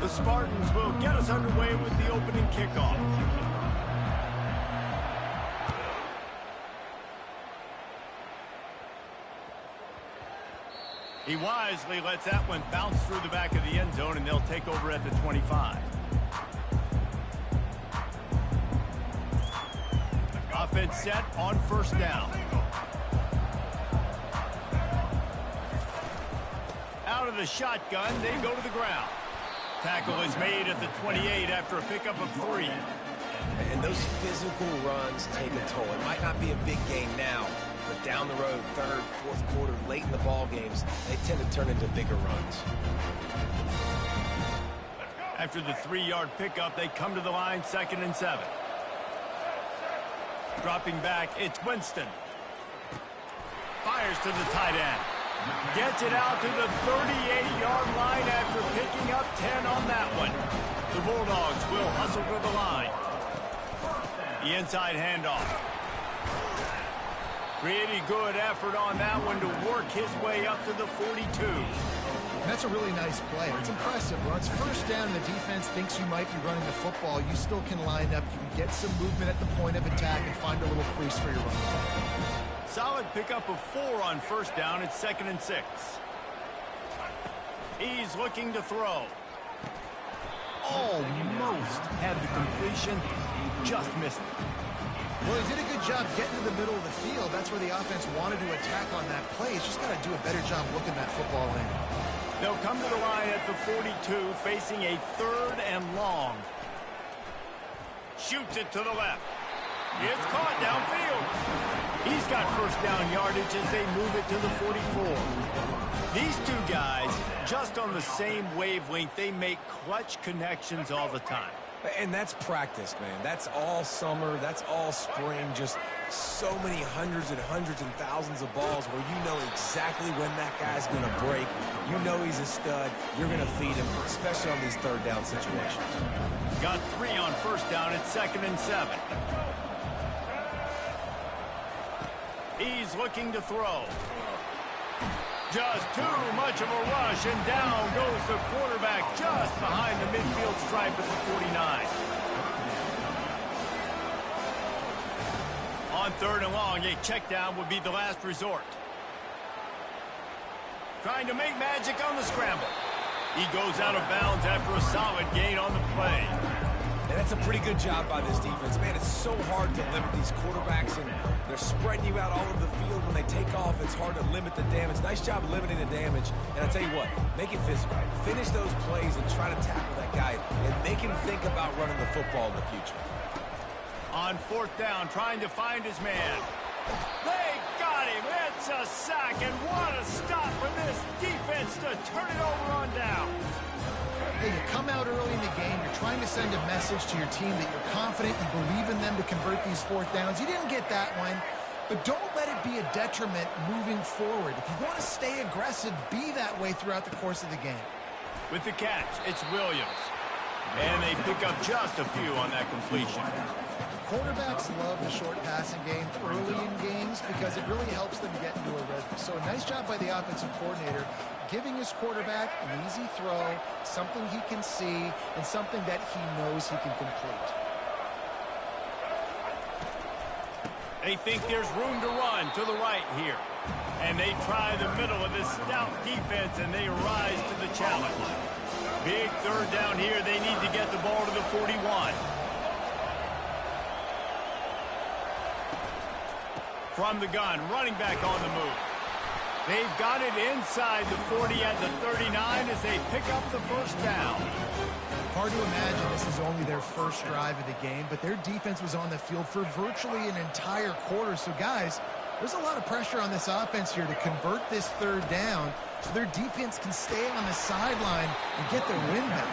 The Spartans will get us underway with the opening kickoff. He wisely lets that one bounce through the back of the end zone, and they'll take over at the 25. Offense set on 1st down. Out of the shotgun, they go to the ground. Tackle is made at the 28 after a pickup of 3. And those physical runs take a toll. It might not be a big game now, but down the road, 3rd, 4th quarter, late in the ball games, they tend to turn into bigger runs. After the 3-yard pickup, they come to the line, 2nd and 7. Dropping back, it's Winston. Fires to the tight end. Gets it out to the 38-yard line after picking up 10 on that one. The Bulldogs will hustle to the line. The inside handoff. Pretty good effort on that one to work his way up to the 42. That's a really nice play. It's impressive. When it's 1st down and the defense thinks you might be running the football, you still can line up. You can get some movement at the point of attack and find a little crease for your run. Solid pickup of 4 on 1st down. It's 2nd and 6. He's looking to throw. Almost had the completion. Just missed it. Well, he did a good job getting to the middle of the field. That's where the offense wanted to attack on that play. He's just got to do a better job looking that football in. They'll come to the line at the 42, facing a 3rd and long. Shoots it to the left. It's caught downfield. He's got 1st down yardage as they move it to the 44. These two guys, just on the same wavelength, they make clutch connections all the time. And that's practice, man. That's all summer. That's all spring. Just so many hundreds and thousands of balls where you know exactly when that guy's going to break. You know he's a stud. You're going to feed him, especially on these third down situations. Got 3 on first down at 2nd and 7. He's looking to throw. Just too much of a rush, and down goes the quarterback just behind the midfield stripe at the 49. On 3rd and long, a check down would be the last resort. Trying to make magic on the scramble. He goes out of bounds after a solid gain on the play. And that's a pretty good job by this defense. Man, it's so hard to limit these quarterbacks, and they're spreading you out all over the field. When they take off, it's hard to limit the damage. Nice job limiting the damage. And I tell you what, make it physical. Finish those plays and try to tackle that guy and make him think about running the football in the future. On 4th down, trying to find his man. They got him. It's a sack, and what a stop for this defense to turn it over on down. Hey, you come out early in the game, you're trying to send a message to your team that you're confident, you believe in them to convert these 4th downs. You didn't get that one, but don't let it be a detriment moving forward. If you want to stay aggressive, be that way throughout the course of the game. With the catch, it's Williams. And they pick up just a few on that completion. Quarterbacks love the short passing game early in games because it really helps them get into a rhythm. So a nice job by the offensive coordinator giving his quarterback an easy throw, something he can see, and something that he knows he can complete. They think there's room to run to the right here. And they try the middle of this stout defense, and they rise to the challenge. Big 3rd down here. They need to get the ball to the 41. From the gun, running back on the move. They've got it inside the 40 at the 39 as they pick up the 1st down. Hard to imagine this is only their first drive of the game, but their defense was on the field for virtually an entire quarter. So, guys, there's a lot of pressure on this offense here to convert this 3rd down so their defense can stay on the sideline and get their win back.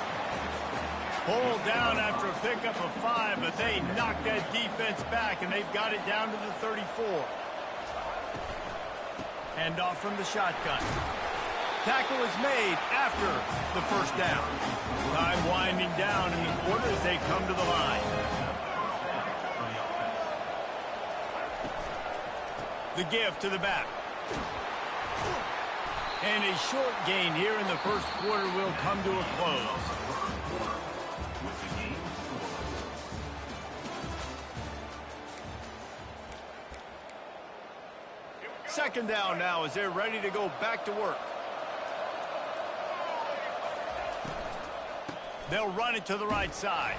Pulled down after a pickup of 5, but they knocked that defense back, and they've got it down to the 34. Hand off from the shotgun. Tackle is made after the 1st down. Time winding down in the quarter as they come to the line. The give to the back. And a short gain here in the 1st quarter will come to a close. 2nd down now as they're ready to go back to work. They'll run it to the right side.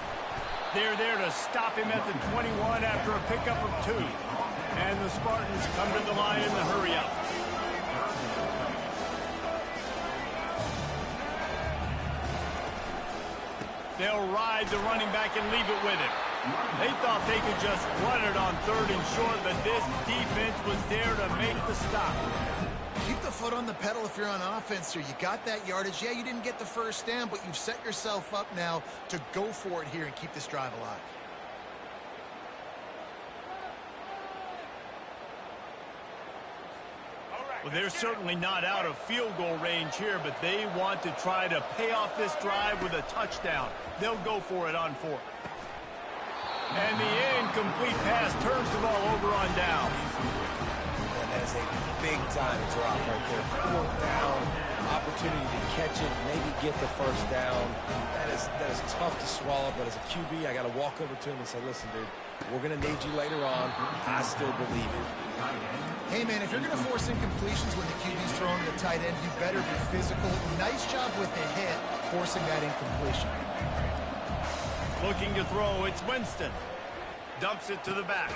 They're there to stop him at the 21 after a pickup of 2. And the Spartans come to the line in the hurry-up. They'll ride the running back and leave it with him. They thought they could just run it on 3rd and short, but this defense was there to make the stop. Keep the foot on the pedal if you're on offense here. You got that yardage. Yeah, you didn't get the 1st down, but you've set yourself up now to go for it here and keep this drive alive. Well, they're certainly not out of field goal range here, but they want to try to pay off this drive with a touchdown. They'll go for it on 4th. And the incomplete pass turns the ball over on down. And that is a big-time drop right there. 4th down, opportunity to catch it, maybe get the 1st down. That is tough to swallow, but as a QB, I got to walk over to him and say, listen, dude, we're going to need you later on. I still believe it. Hey, man, if you're going to force incompletions when the QB's throwing the tight end, you better be physical. Nice job with the hit, forcing that incompletion. Looking to throw, it's Winston. Dumps it to the back.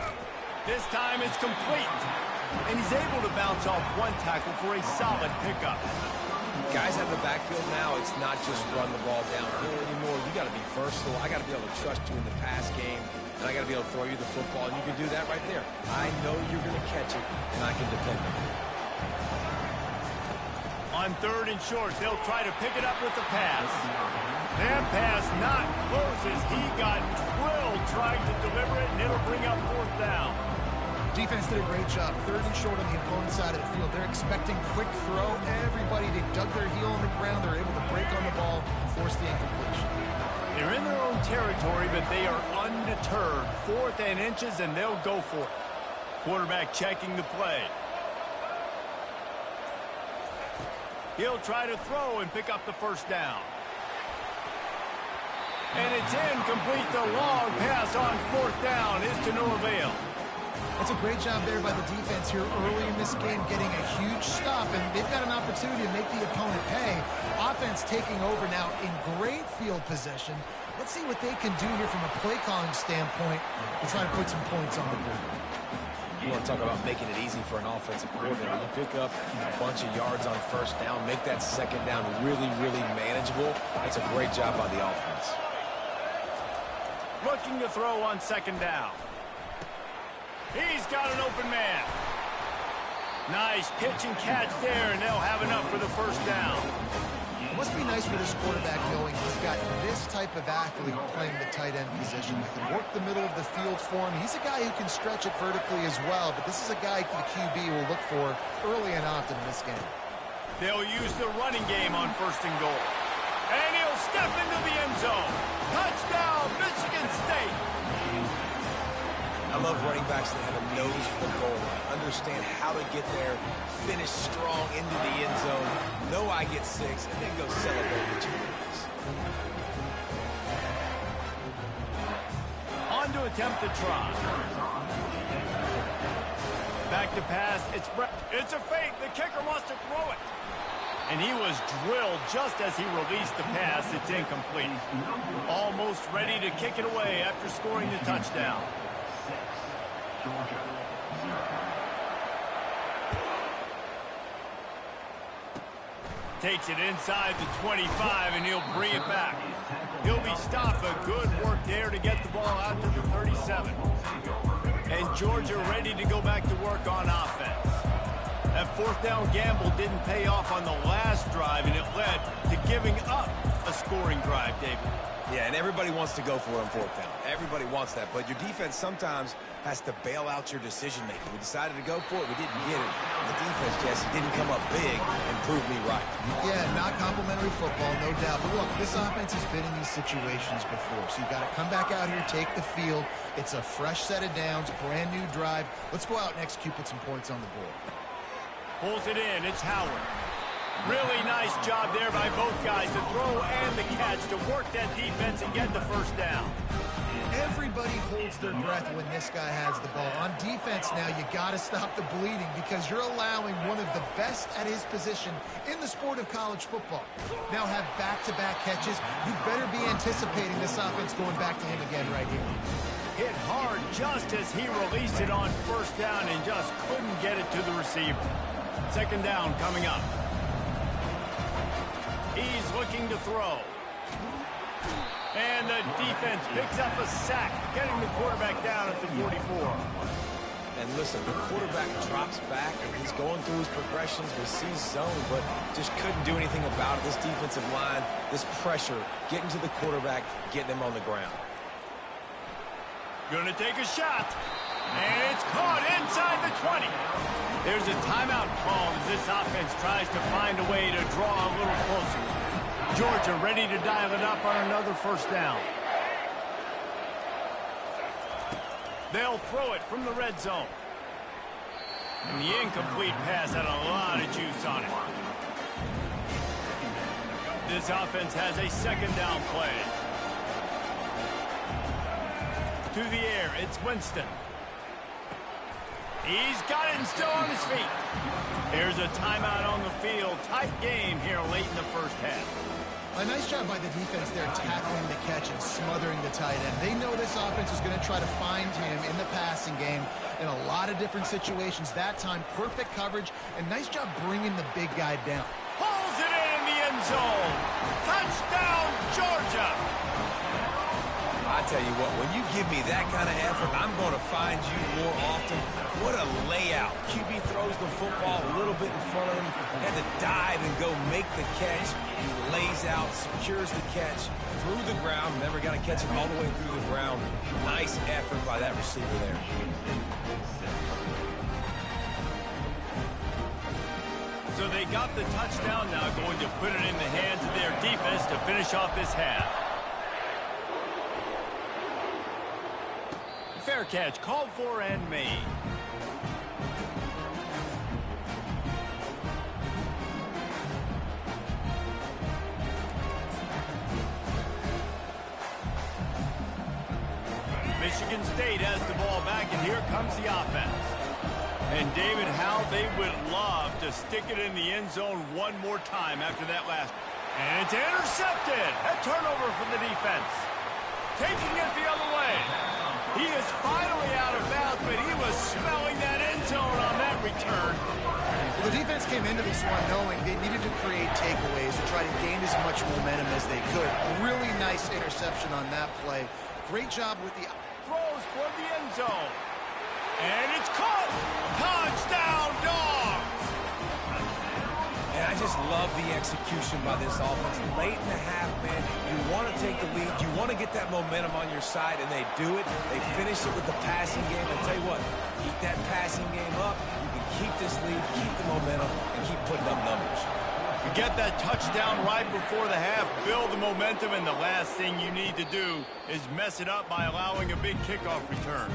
This time it's complete. And he's able to bounce off 1 tackle for a solid pickup. Guys out of the backfield now, it's not just run the ball downhill anymore. You got to be versatile. I got to be able to trust you in the pass game, and I got to be able to throw you the football, and you can do that right there. I know you're going to catch it, and I can depend on it. On 3rd and short, they'll try to pick it up with the pass. That pass not close as he got drilled trying to deliver it, and it'll bring up 4th down. Defense did a great job. 3rd and short on the opponent's side of the field. They're expecting quick throw. Everybody, they dug their heel on the ground. They're able to break on the ball and force the incompletion. They're in their own territory, but they are undeterred. 4th and inches, and they'll go for it. Quarterback checking the play. He'll try to throw and pick up the 1st down. And it's incomplete. The long pass on 4th down is to no avail. That's a great job there by the defense here early in this game, getting a huge stop, and they've got an opportunity to make the opponent pay. Offense taking over now in great field position. Let's see what they can do here from a play calling standpoint to try to put some points on the board. You want to talk about making it easy for an offensive coordinator. You pick up a bunch of yards on 1st down, make that 2nd down really, really manageable. That's a great job by the offense. Looking to throw on 2nd down. He's got an open man. Nice pitch and catch there, and they'll have enough for the 1st down. It must be nice for this quarterback knowing he's got this type of athlete playing the tight end position that can work the middle of the field for him. He's a guy who can stretch it vertically as well, but this is a guy the QB will look for early and often in this game. They'll use the running game on 1st and goal. And he'll step into the end zone. Touchdown, Michigan State. I love running backs that have a nose for the goal. Understand how to get there, finish strong into the end zone, know I get 6, and then go celebrate with your boys. On to attempt the try. Back to pass. It's a fake. The kicker wants to throw it. And he was drilled just as he released the pass. It's incomplete. Almost ready to kick it away after scoring the touchdown. Takes it inside the 25, and he'll bring it back. He'll be stopped, but good work there to get the ball out to the 37. And Georgia ready to go back to work on offense. That 4th down gamble didn't pay off on the last drive, and it led to giving up a scoring drive, David. Yeah, and everybody wants to go for it on 4th down. Everybody wants that, but your defense sometimes has to bail out your decision-making. We decided to go for it. We didn't get it. The defense, Jesse, didn't come up big and prove me right. Yeah, not complimentary football, no doubt. But look, this offense has been in these situations before, so you've got to come back out here, take the field. It's a fresh set of downs, brand new drive. Let's go out and execute, put some points on the board. Pulls it in. It's Howard. Really nice job there by both guys, the throw and the catch, to work that defense and get the 1st down. Everybody holds their breath when this guy has the ball. On defense now, you got to stop the bleeding because you're allowing one of the best at his position in the sport of college football. Now have back-to-back catches. You better be anticipating this offense going back to him again right here. Hit hard just as he released it on 1st down and just couldn't get it to the receiver. 2nd down coming up. He's looking to throw. And the defense picks up a sack, getting the quarterback down at the 44. And listen, the quarterback drops back, and he's going through his progressions with C zone, but just couldn't do anything about it. This defensive line, this pressure, getting to the quarterback, getting him on the ground. Gonna take a shot. And it's caught inside the 20. There's a timeout called as this offense tries to find a way to draw a little closer. Georgia ready to dial it up on another 1st down. They'll throw it from the red zone. And the incomplete pass had a lot of juice on it. This offense has a 2nd down play. To the air, it's Winston. He's got it and still on his feet. There's a timeout on the field. Tight game here late in the 1st half. A nice job by the defense there tackling the catch and smothering the tight end. They know this offense is going to try to find him in the passing game in a lot of different situations. That time, perfect coverage, and nice job bringing the big guy down. Pulls it in the end zone. Touchdown, Georgia. I tell you what, when you give me that kind of effort, I'm going to find you more often. What a layout. QB throws the football a little bit in front of him, had to dive and go make the catch. He lays out, secures the catch through the ground. Never got to catch it all the way through the ground. Nice effort by that receiver there. So they got the touchdown now, going to put it in the hands of their defense to finish off this half. Fair catch, called for and made. Michigan State has the ball back, and here comes the offense. And David, how they would love to stick it in the end zone one more time after that last. And it's intercepted. A turnover from the defense. Taking it the other way. He is finally out of bounds, but he was smelling that end zone on that return. Well, the defense came into this one knowing they needed to create takeaways to try to gain as much momentum as they could. Really nice interception on that play. Great job with the throws toward the end zone. And it's caught. Touchdown, Dogs. And I just love the execution by this offense. Late in the half, man, you want to take the lead. You want to get that momentum on your side, and they do it. They finish it with the passing game. I'll tell you what, keep that passing game up. You can keep this lead, keep the momentum, and keep putting up numbers. You get that touchdown right before the half, build the momentum, and the last thing you need to do is mess it up by allowing a big kickoff return.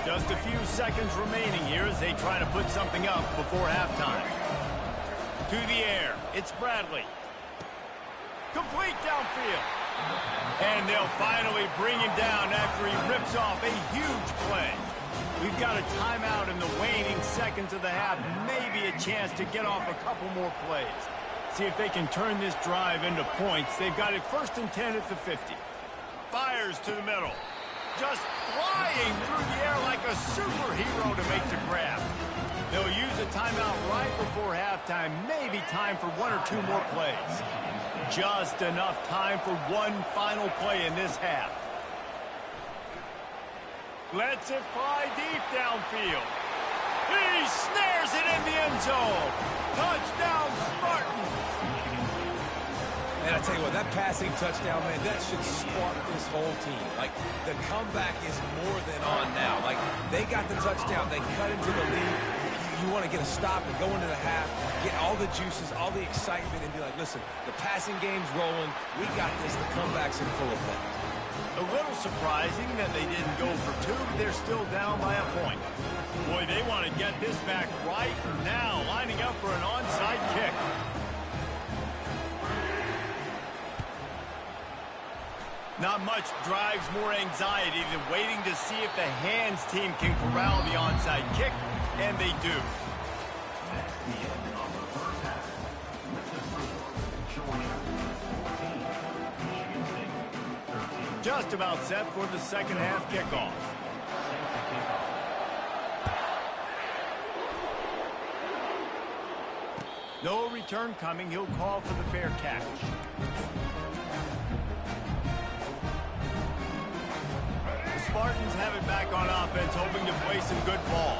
Just a few seconds remaining here as they try to put something up before halftime. To the air, it's Bradley. Complete downfield. And they'll finally bring him down after he rips off a huge play. We've got a timeout in the waning seconds of the half. Maybe a chance to get off a couple more plays. See if they can turn this drive into points. They've got it 1st and 10 at the 50. Fires to the middle. Just flying through the air like a superhero to make the grab. They'll use a timeout right before halftime. Maybe time for 1 or 2 more plays. Just enough time for one final play in this half. Lets it fly deep downfield. He snares it in the end zone. Touchdown, Spartans. And I tell you what, that passing touchdown, man, that should spark this whole team. Like, the comeback is more than on now. Like, they got the touchdown. They cut into the lead. You want to get a stop and go into the half, get all the juices, all the excitement, and be like, listen, the passing game's rolling. We got this. The comeback's in full effect. A little surprising that they didn't go for 2, but they're still down by a point. Boy, they want to get this back right now, lining up for an onside kick. Not much drives more anxiety than waiting to see if the hands team can corral the onside kick, and they do. That's the end of the first half. With the score, Georgia 14, Michigan State 13. Just about set for the second half kickoff. No return coming. He'll call for the fair catch. Spartans have it back on offense, hoping to play some good ball.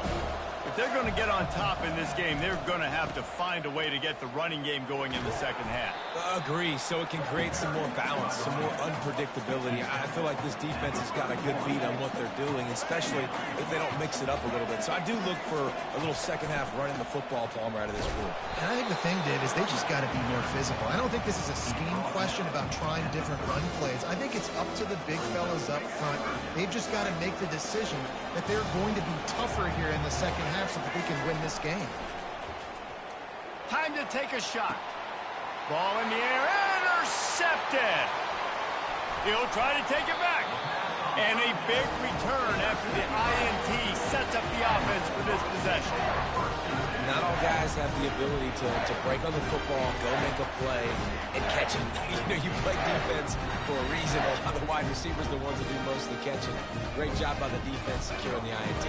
If they're going to get on top in this game, they're going to have to find a way to get the running game going in the second half. Agree, so it can create some more balance, some more unpredictability. I feel like this defense has got a good beat on what they're doing, especially if they don't mix it up a little bit. So I do look for a little second half running the football Palmer out of this group. And I think the thing, Dave, is they just got to be more physical. I don't think this is a scheme question about trying different run plays. I think it's up to the big fellas up front. They've just got to make the decision that they're going to be tougher here in the second half so that they can win this game. Time to take a shot. Ball in the air, intercepted. He'll try to take it back. And a big return after the INT sets up the offense for this possession. Not all guys have the ability to break on the football, go make a play, and catch it. You play defense for a reason. The wide receivers are the ones that do most of the catching. Great job by the defense securing the INT.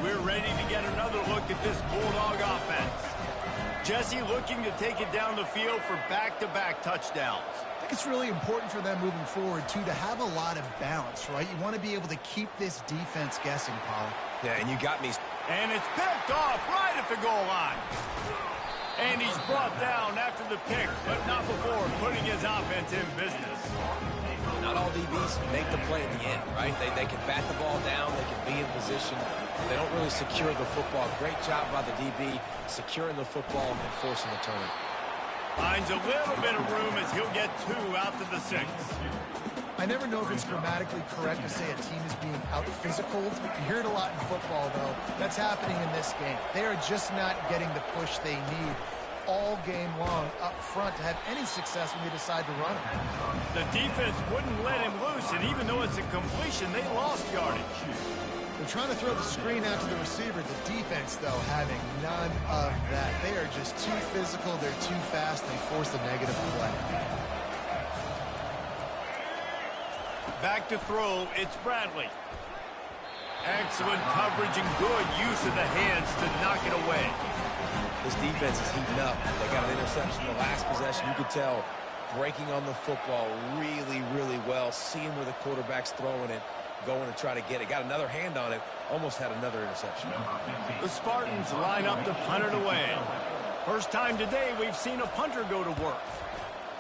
We're ready to get another look at this Bulldog offense. Jesse looking to take it down the field for back-to-back touchdowns. I think it's really important for them moving forward, too, to have a lot of balance, right? You want to be able to keep this defense guessing, Pollock. Yeah, and you got me. And it's picked off right at the goal line. And he's brought down after the pick, but not before putting his offense in business. Not all DBs make the play at the end, right? They can bat the ball down, they can be in position. They don't really secure the football. Great job by the DB securing the football and forcing the turnover. Finds a little bit of room as he'll get 2 out to the 6. I never know if it's grammatically correct to say a team is being out-physicaled. You hear it a lot in football, though. That's happening in this game. They are just not getting the push they need all game long up front to have any success when they decide to run it. The defense wouldn't let him loose, and even though it's a completion, they lost yardage. They're trying to throw the screen out to the receiver. The defense, though, having none of that. They are just too physical. They're too fast. They force the negative play. Back to throw, it's Bradley. Excellent coverage and good use of the hands to knock it away. This defense is heating up. They got an interception the last possession. You could tell breaking on the football really, really well, seeing where the quarterback's throwing it, going to try to get it. Got another hand on it, almost had another interception. The Spartans line up to punt it away. First time today we've seen a punter go to work.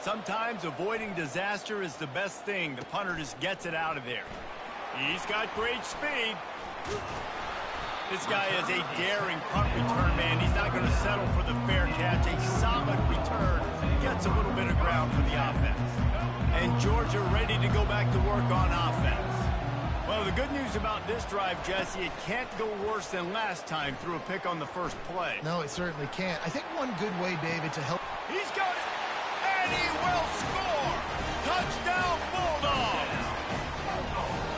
Sometimes avoiding disaster is the best thing. The punter just gets it out of there. He's got great speed. This guy is a daring punt return man. He's not going to settle for the fair catch. A solid return gets a little bit of ground for the offense. And Georgia ready to go back to work on offense. Well, the good news about this drive, Jesse, it can't go worse than last time through a pick on the first play. No, it certainly can't. I think one good way, David, to help... He's got it, and he will score! Touchdown, Bulldogs!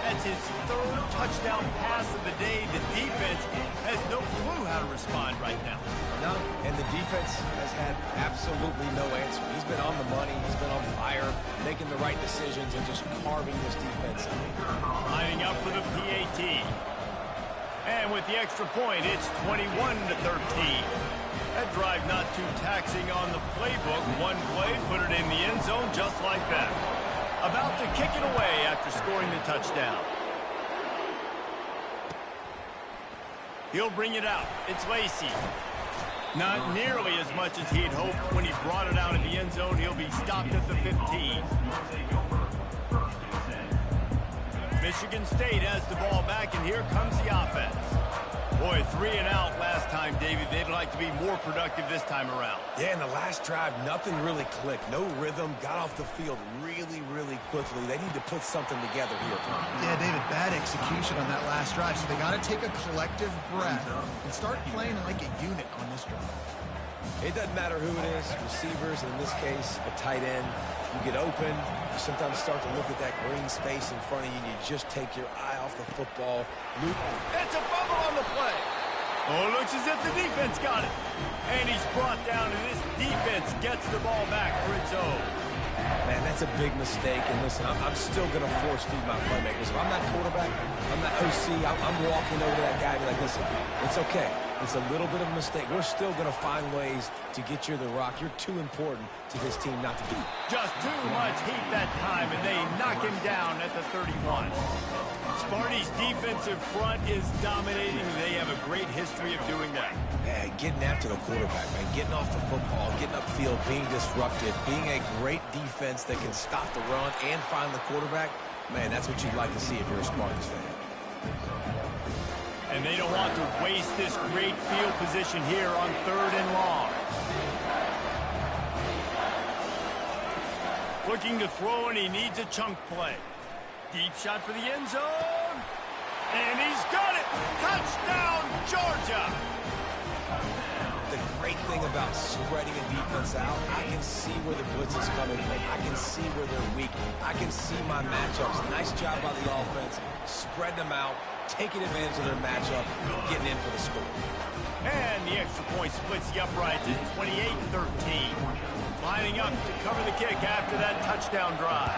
That's his 3rd touchdown pass of the day. The defense has no clue how to respond right now. No, and the defense has had absolutely no answer. He's been on the money. He's been on fire, making the right decisions and just carving this defense up. Lining up for the PAT. And with the extra point, it's 21-13. That drive not too taxing on the playbook. One play, put it in the end zone just like that. About to kick it away after scoring the touchdown. He'll bring it out. It's Lacey. Not nearly as much as he'd hoped when he brought it out in the end zone. He'll be stopped at the 15. Michigan State has the ball back, and here comes the offense. Boy, 3 and out last time, David. They'd like to be more productive this time around. Yeah, in the last drive, nothing really clicked. No rhythm, got off the field really, really quickly. They need to put something together here. Yeah, David, bad execution on that last drive, so they got to take a collective breath and start playing like a unit on this drive. It doesn't matter who it is, receivers, in this case, a tight end. You get open, you sometimes start to look at that green space in front of you, and you just take your eye off the football. It's a fumble on the play. Oh, it looks as if the defense got it. And he's brought down, and this defense gets the ball back for its own. Man, that's a big mistake. And listen, I'm still going to force feed my playmakers. If I'm not quarterback, I'm not OC, I'm walking over to that guy and be like, listen, it's okay. It's a little bit of a mistake. We're still going to find ways to get you the rock. You're too important to this team not to do. Just too much heat that time, and they knock him down at the 31. Sparty's defensive front is dominating. They have a great history of doing that. Yeah, getting after the quarterback, man. Getting off the football, getting upfield, being disruptive, being a great defense that can stop the run and find the quarterback. Man, that's what you'd like to see if you're a Spartans fan. And they don't want to waste this great field position here on 3rd and long. Looking to throw, and he needs a chunk play. Deep shot for the end zone. And he's got it! Touchdown, Georgia! The great thing about spreading a defense out, I can see where the blitz is coming from. I can see where they're weak. I can see my matchups. Nice job by the offense. Spread them out, taking advantage of their matchup, getting in for the score. And the extra point splits the uprights at 28-13. Lining up to cover the kick after that touchdown drive.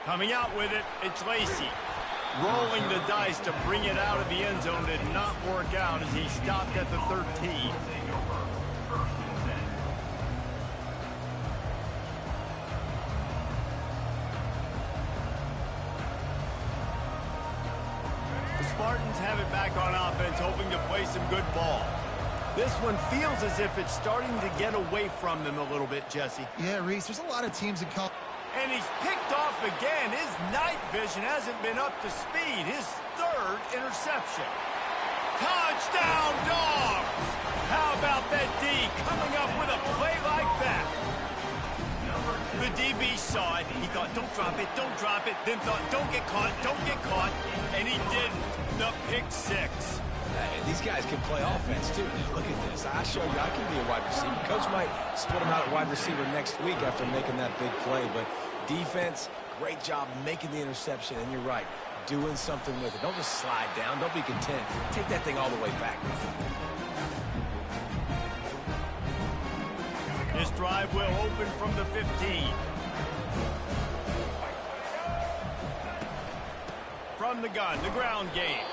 Coming out with it, it's Lacey. Rolling the dice to bring it out of the end zone did not work out as he stopped at the 13. The Spartans have it back on offense, hoping to play some good ball. This one feels as if it's starting to get away from them a little bit, Jesse. Yeah, Reese, there's a lot of teams in college. And he's picked off again. His night vision hasn't been up to speed. His third interception. Touchdown, Dogs! How about that D coming up with a play like that? The DB saw it. He thought, don't drop it, don't drop it. Then thought, don't get caught, don't get caught. And he didn't. The pick six. These guys can play offense, too. Look at this. I showed you I can be a wide receiver. Coach might split him out at wide receiver next week after making that big play. But defense, great job making the interception. And you're right, doing something with it. Don't just slide down. Don't be content. Take that thing all the way back. This drive will open from the 15. From the gun, the ground game.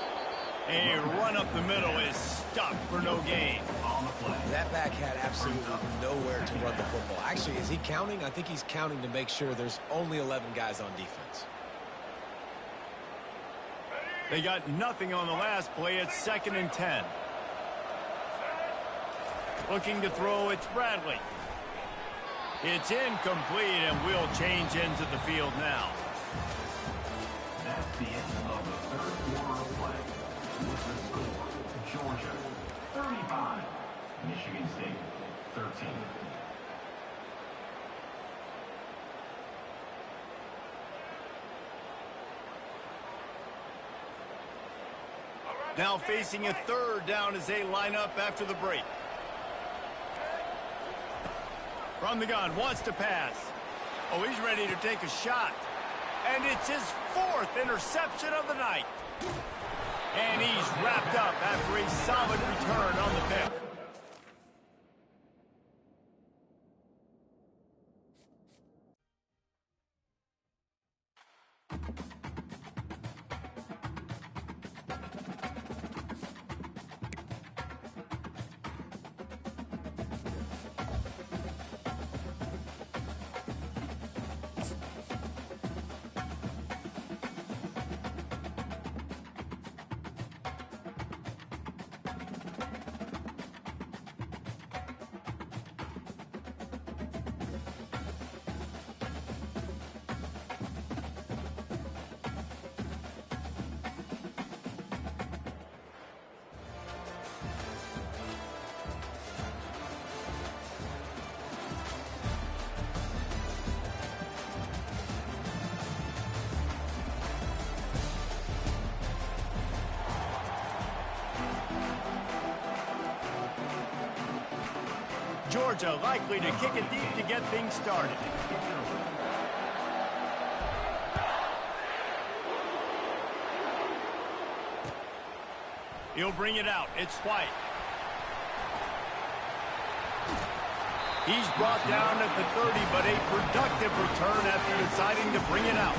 A run up the middle is stuck for no gain. That back had absolutely nowhere to run the football. Actually, is he counting? I think he's counting to make sure there's only 11 guys on defense. They got nothing on the last play. It's 2nd and 10. Looking to throw, it's Bradley. It's incomplete, and we'll change ends of the field now. That's the end of the third quarter of play. With the score, Georgia 35, Michigan State 13. Now facing a third down as they line up after the break. From the gun, wants to pass. Oh, he's ready to take a shot. And it's his 4th interception of the night. And he's wrapped up after a solid return on the pick. Georgia likely to kick it deep to get things started. He'll bring it out. It's White. He's brought down at the 30, but a productive return after deciding to bring it out.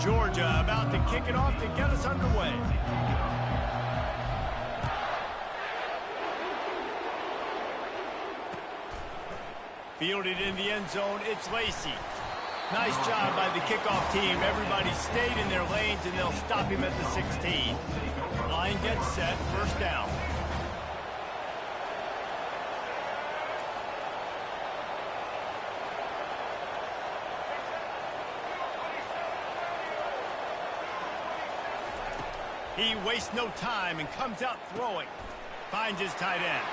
Georgia about to kick it off to get us underway. Fielded in the end zone, it's Lacey. Nice job by the kickoff team. Everybody stayed in their lanes, and they'll stop him at the 16. Line gets set, first down. He wastes no time and comes out throwing. Finds his tight end.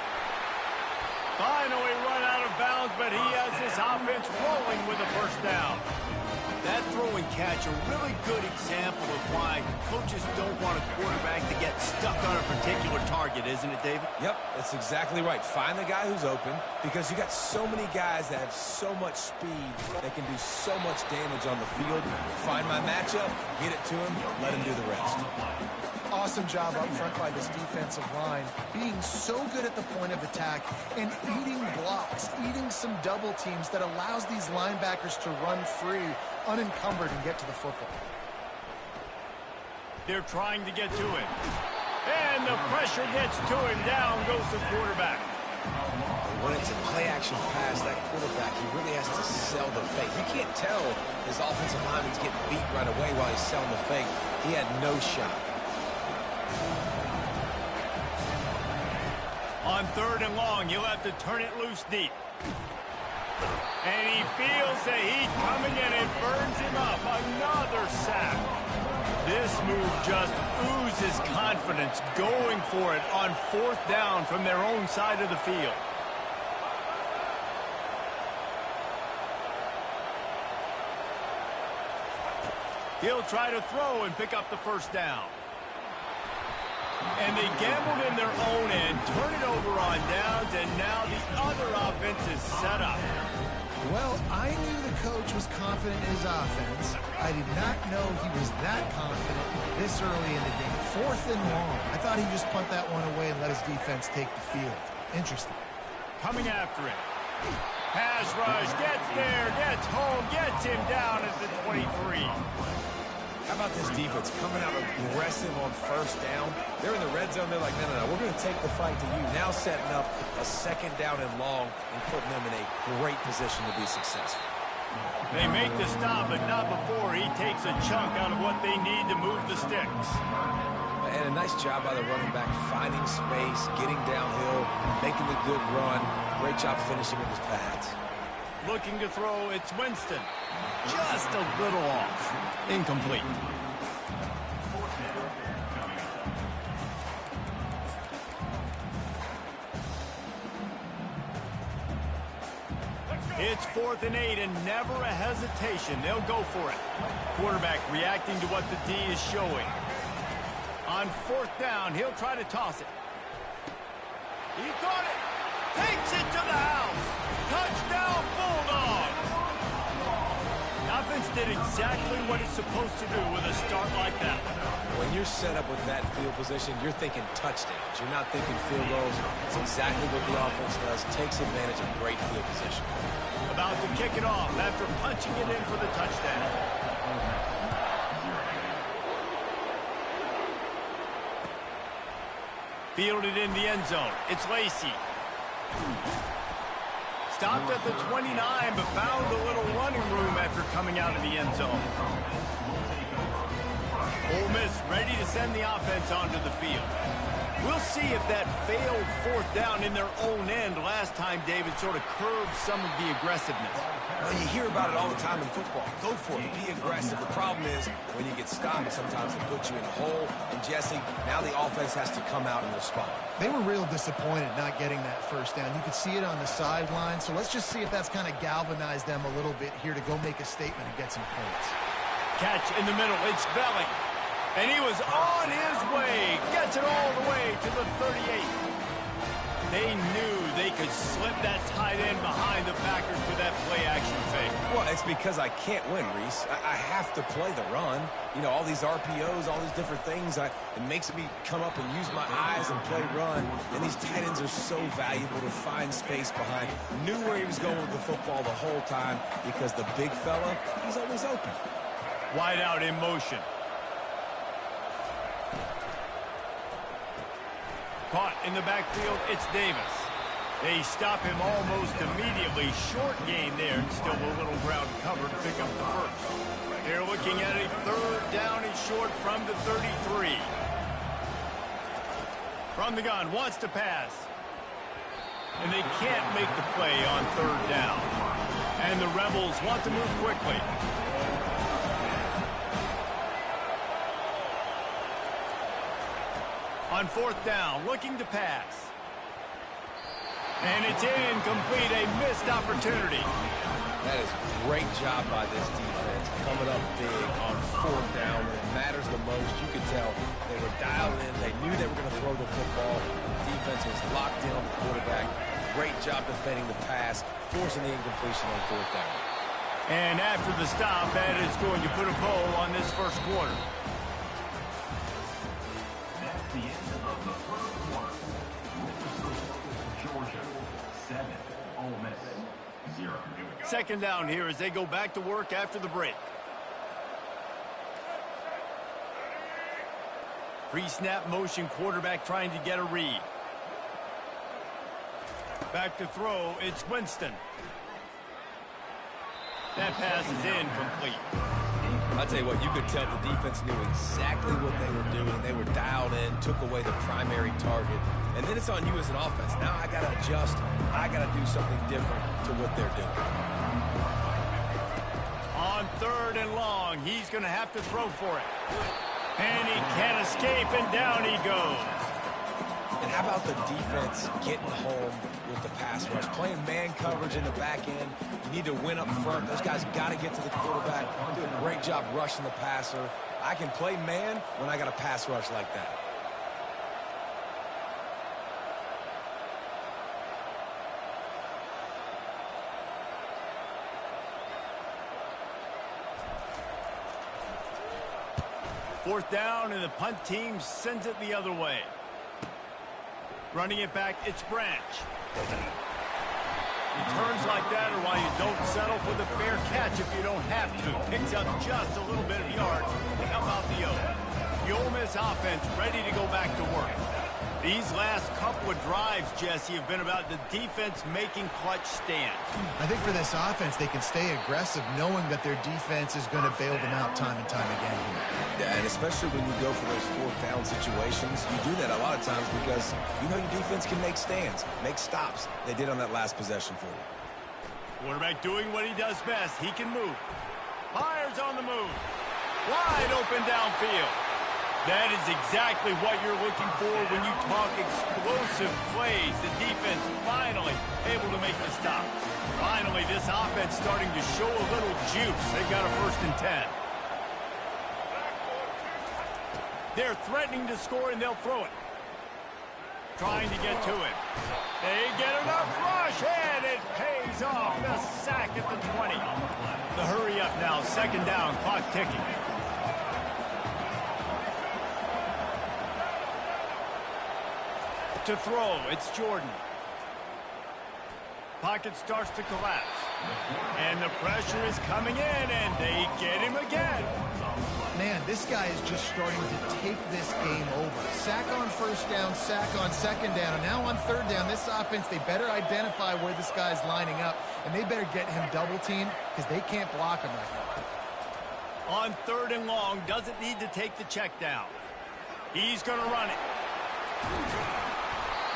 Finally run out of bounds, but he has this offense rolling with a first down. That throw and catch, a really good example of why coaches don't want a quarterback to get stuck on a particular target, isn't it, David? Yep, that's exactly right. Find the guy who's open, because you got so many guys that have so much speed that can do so much damage on the field. Find my matchup, get it to him, let him do the rest. Awesome job up front by this defensive line, being so good at the point of attack and eating blocks, eating some double teams that allows these linebackers to run free, unencumbered, and get to the football. They're trying to get to him. And the pressure gets to him. Down goes the quarterback. When it's a play-action pass, that quarterback, he really has to sell the fake. You can't tell his offensive lineman's getting beat right away while he's selling the fake. He had no shot. On 3rd and long, he'll have to turn it loose deep. And he feels the heat coming in and burns him up. Another sack. This move just oozes confidence, going for it on 4th down from their own side of the field. He'll try to throw and pick up the first down. And they gambled in their own end, turn it over on downs, and now the other offense is set up. Well, I knew the coach was confident in his offense. I did not know he was that confident this early in the game. 4th and long. I thought he'd just punt that one away and let his defense take the field. Interesting. Coming after him. Pass rush, gets there, gets home, gets him down at the 23. How about this defense coming out aggressive on 1st down? They're in the red zone. They're like, no, we're going to take the fight to you. Now setting up a 2nd down and long and putting them in a great position to be successful. They make the stop, but not before he takes a chunk out of what they need to move the sticks. And a nice job by the running back, finding space, getting downhill, making the good run. Great job finishing with his pads. Looking to throw, it's Winston. Just a little off. Incomplete. It's 4th and 8 and never a hesitation. They'll go for it. Quarterback reacting to what the D is showing. On 4th down, he'll try to toss it. He got it. Takes it to the house. Touchdown, Bulldogs. Offense did exactly what it's supposed to do with a start like that. When you're set up with that field position, you're thinking touchdowns. You're not thinking field goals. It's exactly what the offense does. Takes advantage of great field position. About to kick it off after punching it in for the touchdown. Fielded in the end zone. It's Lacey. Stopped at the 29, but found a little running room after coming out of the end zone. Ole Miss ready to send the offense onto the field. We'll see if that failed 4th down in their own end last time, David, sort of curbed some of the aggressiveness. Well, you hear about it all the time in football. Go for it. Be aggressive. The problem is when you get stopped, sometimes it puts you in a hole. And, Jesse, now the offense has to come out and respond. They were real disappointed not getting that first down. You could see it on the sideline. So let's just see if that's kind of galvanized them a little bit here to go make a statement and get some points. Catch in the middle. It's Belling. And he was on his way. Gets it all the way to the 38. They knew they could slip that tight end behind the backers with that play-action fake. Well, it's because I can't win, Reese. I have to play the run. You know, all these RPOs, all these different things, it makes me come up and use my eyes and play run. And these tight ends are so valuable to find space behind. Knew where he was going with the football the whole time because the big fella, he's always open. Wide out in motion. Caught in the backfield, it's Davis. They stop him almost immediately relatively short gain there, and still a little ground covered to pick up the first. They're looking at a third down and short from the 33. From the gun, wants to pass. And they can't make the play on third down. And the Rebels want to move quickly. On fourth down, looking to pass. And it's incomplete, a missed opportunity. That is a great job by this defense, coming up big on fourth down when it matters the most. You could tell they were dialed in. They knew they were going to throw the football. Defense was locked in on the quarterback. Great job defending the pass, forcing the incompletion on fourth down. And after the stop, that is going to put a bow on this first quarter. That's the end of the first quarter. With the score, Georgia 7, Ole Miss 0. Second down here as they go back to work after the break. Pre-snap motion, quarterback trying to get a read. Back to throw, it's Winston. That pass is incomplete. I'll tell you what, you could tell the defense knew exactly what they were doing. They were dialed in, took away the primary target. And then it's on you as an offense. Now I got to adjust. I got to do something different to what they're doing. On third and long, he's going to have to throw for it. And he can't escape, and down he goes. And how about the defense getting home with the pass rush? Playing man coverage in the back end. You need to win up front. Those guys got to get to the quarterback. Do a great job rushing the passer. I can play man when I got a pass rush like that. Fourth down, and the punt team sends it the other way. Running it back, it's Branch. Returns like that are why you don't settle for the fair catch if you don't have to. Picks up just a little bit of yards to help out the Ole Miss offense ready to go back to work. These last couple of drives, Jesse, have been about the defense making clutch stands. I think for this offense, they can stay aggressive knowing that their defense is going to bail them out time and time again here. Yeah, and especially when you go for those fourth down situations, you do that a lot of times because you know your defense can make stands, make stops. They did on that last possession for you. Quarterback doing what he does best. He can move. Fires on the move. Wide open downfield. That is exactly what you're looking for when you talk explosive plays. The defense finally able to make the stop. Finally, this offense starting to show a little juice. They've got a 1st and 10. They're threatening to score, and they'll throw it. Trying to get to it. They get enough rush, and it pays off. The sack at the 20. The hurry up now. 2nd down, clock ticking. To throw, it's Jordan. Pocket starts to collapse. And the pressure is coming in, and they get him again. Man, this guy is just starting to take this game over. Sack on 1st down, sack on 2nd down, and now on 3rd down, this offense, they better identify where this guy's lining up, and they better get him double-teamed because they can't block him right now. On 3rd and long, doesn't need to take the check down. He's going to run it.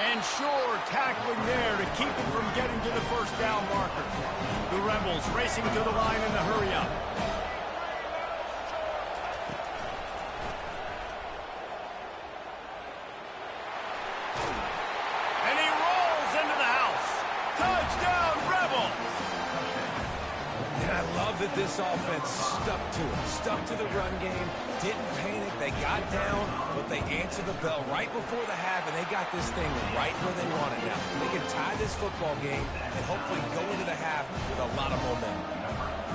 And sure, tackling there to keep him from getting to the 1st down marker. The Rebels racing to the line in the hurry-up. And he rolls into the house. Touchdown, Rebels! And I love that this offense stuck to it, stuck to the run game, didn't panic. They got down, but they answered the bell right before the half, and they got this thing right where they want it now. They can tie this football game and hopefully go into the half with a lot of momentum.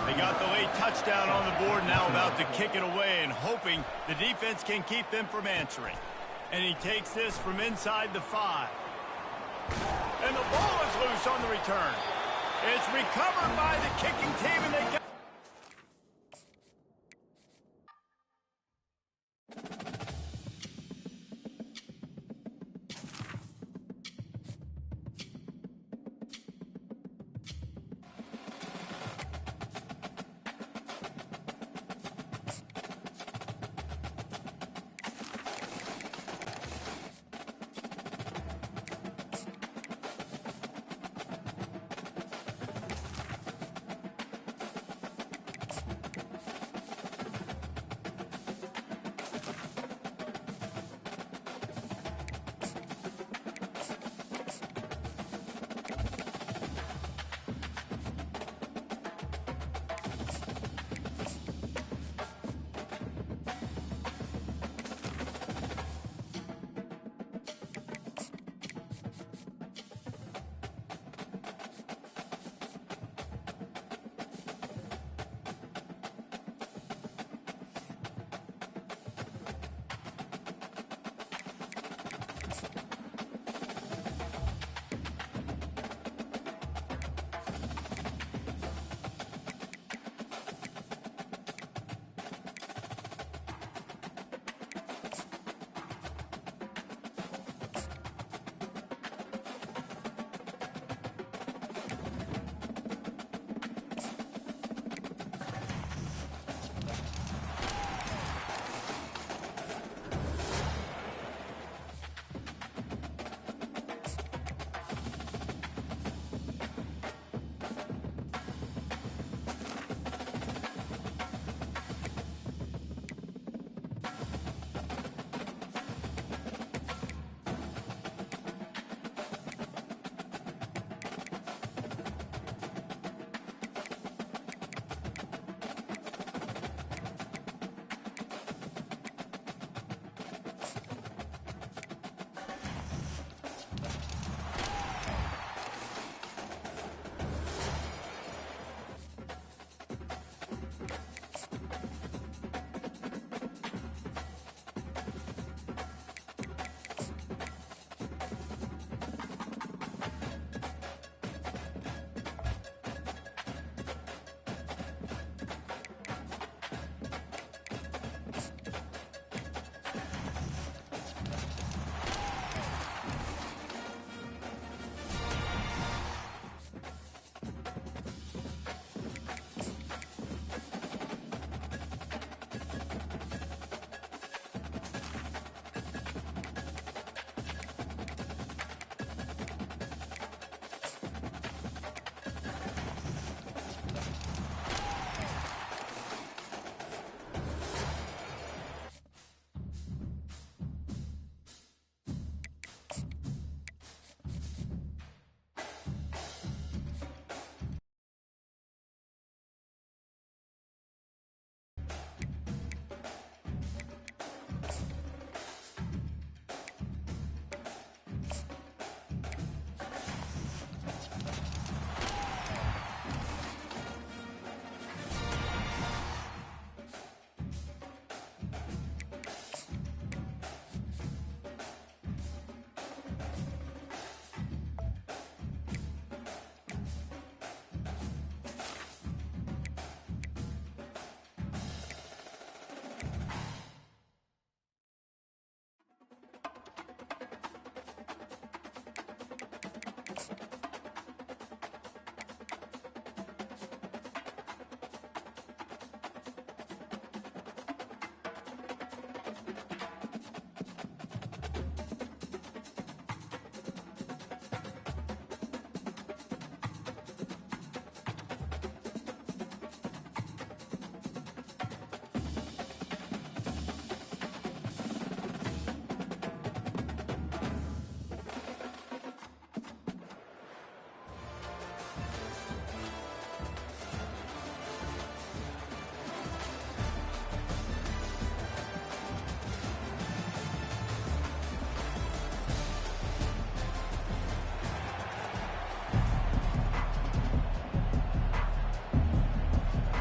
They got the late touchdown on the board, now about to kick it away and hoping the defense can keep them from answering. And he takes this from inside the 5. And the ball is loose on the return. It's recovered by the kicking team, and they get...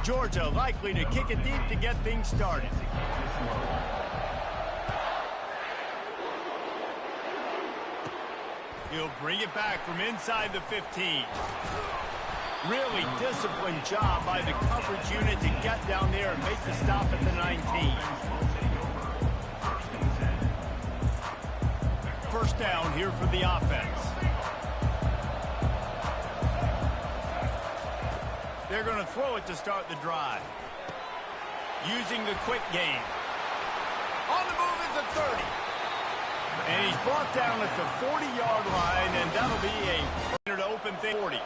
Georgia likely to kick it deep to get things started. He'll bring it back from inside the 15. Really disciplined job by the coverage unit to get down there and make the stop at the 19. First down here for the offense. They're going to throw it to start the drive. Using the quick game. On the move is the 30. And he's brought down at the 40-yard line, and that'll be a to open thing 40.